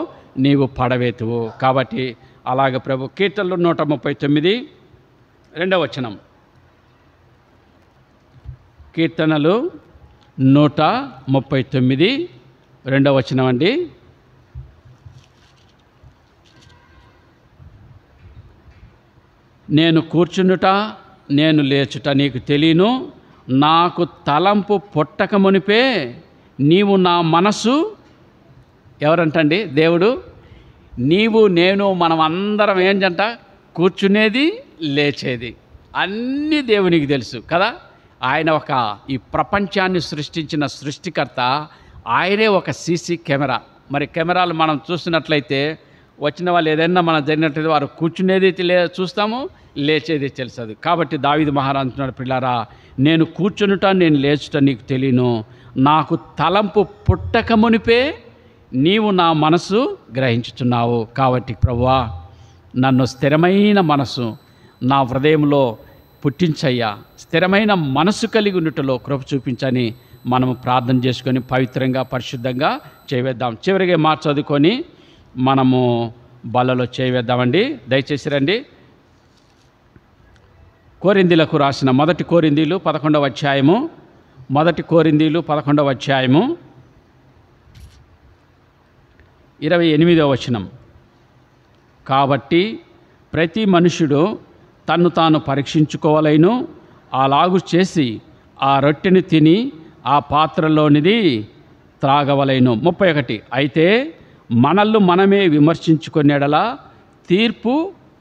నీవు పడవేతువు. కాబట్టి అలాగ ప్రభు. కీర్తనలు 139 2వ వచనం. కీర్తనలు 139 2వ వచనం అండి. నేను కూర్చుండుట నేను లేచుట నీకు తెలియను, నాకు తలంపు పుట్టక మునిపే నీవు నా మనసు. ఎవరంటండి? దేవుడు. నీవు నేను మనం అందరం ఏంటంట? కూర్చునేది లేచేది అన్నీ దేవునికి తెలుసు కదా. ఆయన ఈ ప్రపంచాన్ని సృష్టించిన సృష్టికర్త. ఆయనే ఒక సీసీ కెమెరా. మరి కెమెరాలు మనం చూస్తున్నట్లయితే వచ్చిన వాళ్ళు ఏదైనా మనం జరిగినట్లయితే వారు కూర్చునేది చూస్తాము, లేచేది తెలుస్తుంది. కాబట్టి దావీదు మహారాజు అంటున్నాడు, పిల్లారా నేను కూర్చునుట నేను లేచుట నీకు తెలియను, నాకు తలంపు పుట్టక మునిపే నీవు నా మనసు గ్రహించుచున్నావు. కాబట్టి ప్రభువా నన్ను స్థిరమైన మనసు నా హృదయంలో పుట్టించయ్యా, స్థిరమైన మనసు కలిగి ఉన్నట్టులో కృప చూపించని మనము ప్రార్థన చేసుకొని పవిత్రంగా పరిశుద్ధంగా చేయవేద్దాం. చివరిగా మాట చదువుకొని మనము బల్లలో చేయవేద్దామండి. దయచేసి రండి. కొరింథీలకు రాసిన మొదటి కొరింథీలు 11వ అధ్యాయము, మొదటి కొరింథీలు 11వ అధ్యాయము 28వ వచనం. కాబట్టి ప్రతి మనుష్యుడు తన్ను తాను పరీక్షించుకోవాలను, అలాగు చేసి ఆ రొట్టెని తిని ఆ పాత్రలోనిది త్రాగవలెను. 31. అయితే మనల్ని మనమే విమర్శించుకునేడలా తీర్పు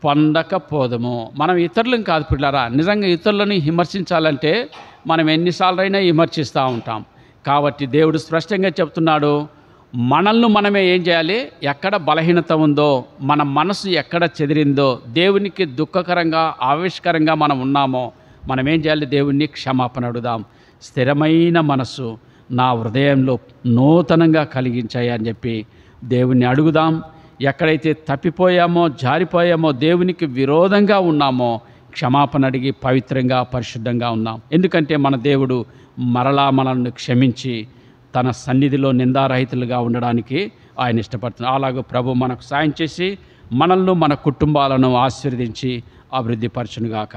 పొందకపోదము. మనం ఇతరులను కాదు పిల్లారా, నిజంగా ఇతరులను విమర్శించాలంటే మనం ఎన్నిసార్లైనా విమర్శిస్తూ ఉంటాం. కాబట్టి దేవుడు స్పష్టంగా చెప్తున్నాడు, మనల్ని మనమే ఏం చేయాలి? ఎక్కడ బలహీనత ఉందో, మన మనసు ఎక్కడ చెదిరిందో, దేవునికి దుఃఖకరంగా ఆవేశకరంగా మనం ఉన్నామో మనం ఏం చేయాలి? దేవుణ్ణి క్షమాపణ అడుగుదాం. స్థిరమైన మనసు నా హృదయంలో నూతనంగా కలిగించాయి అని చెప్పి దేవుణ్ణి అడుగుదాం. ఎక్కడైతే తప్పిపోయామో, జారిపోయామో, దేవునికి విరోధంగా ఉన్నామో క్షమాపణ అడిగి పవిత్రంగా పరిశుద్ధంగా ఉన్నాం. ఎందుకంటే మన దేవుడు మరలా మనల్ని క్షమించి తన సన్నిధిలో నిందారహితులుగా ఉండడానికి ఆయన ఇష్టపడుతున్నారు. అలాగే ప్రభు మనకు సాయం చేసి మనల్ని మన కుటుంబాలను ఆశీర్వదించి అభివృద్ధి పరచునుగాక.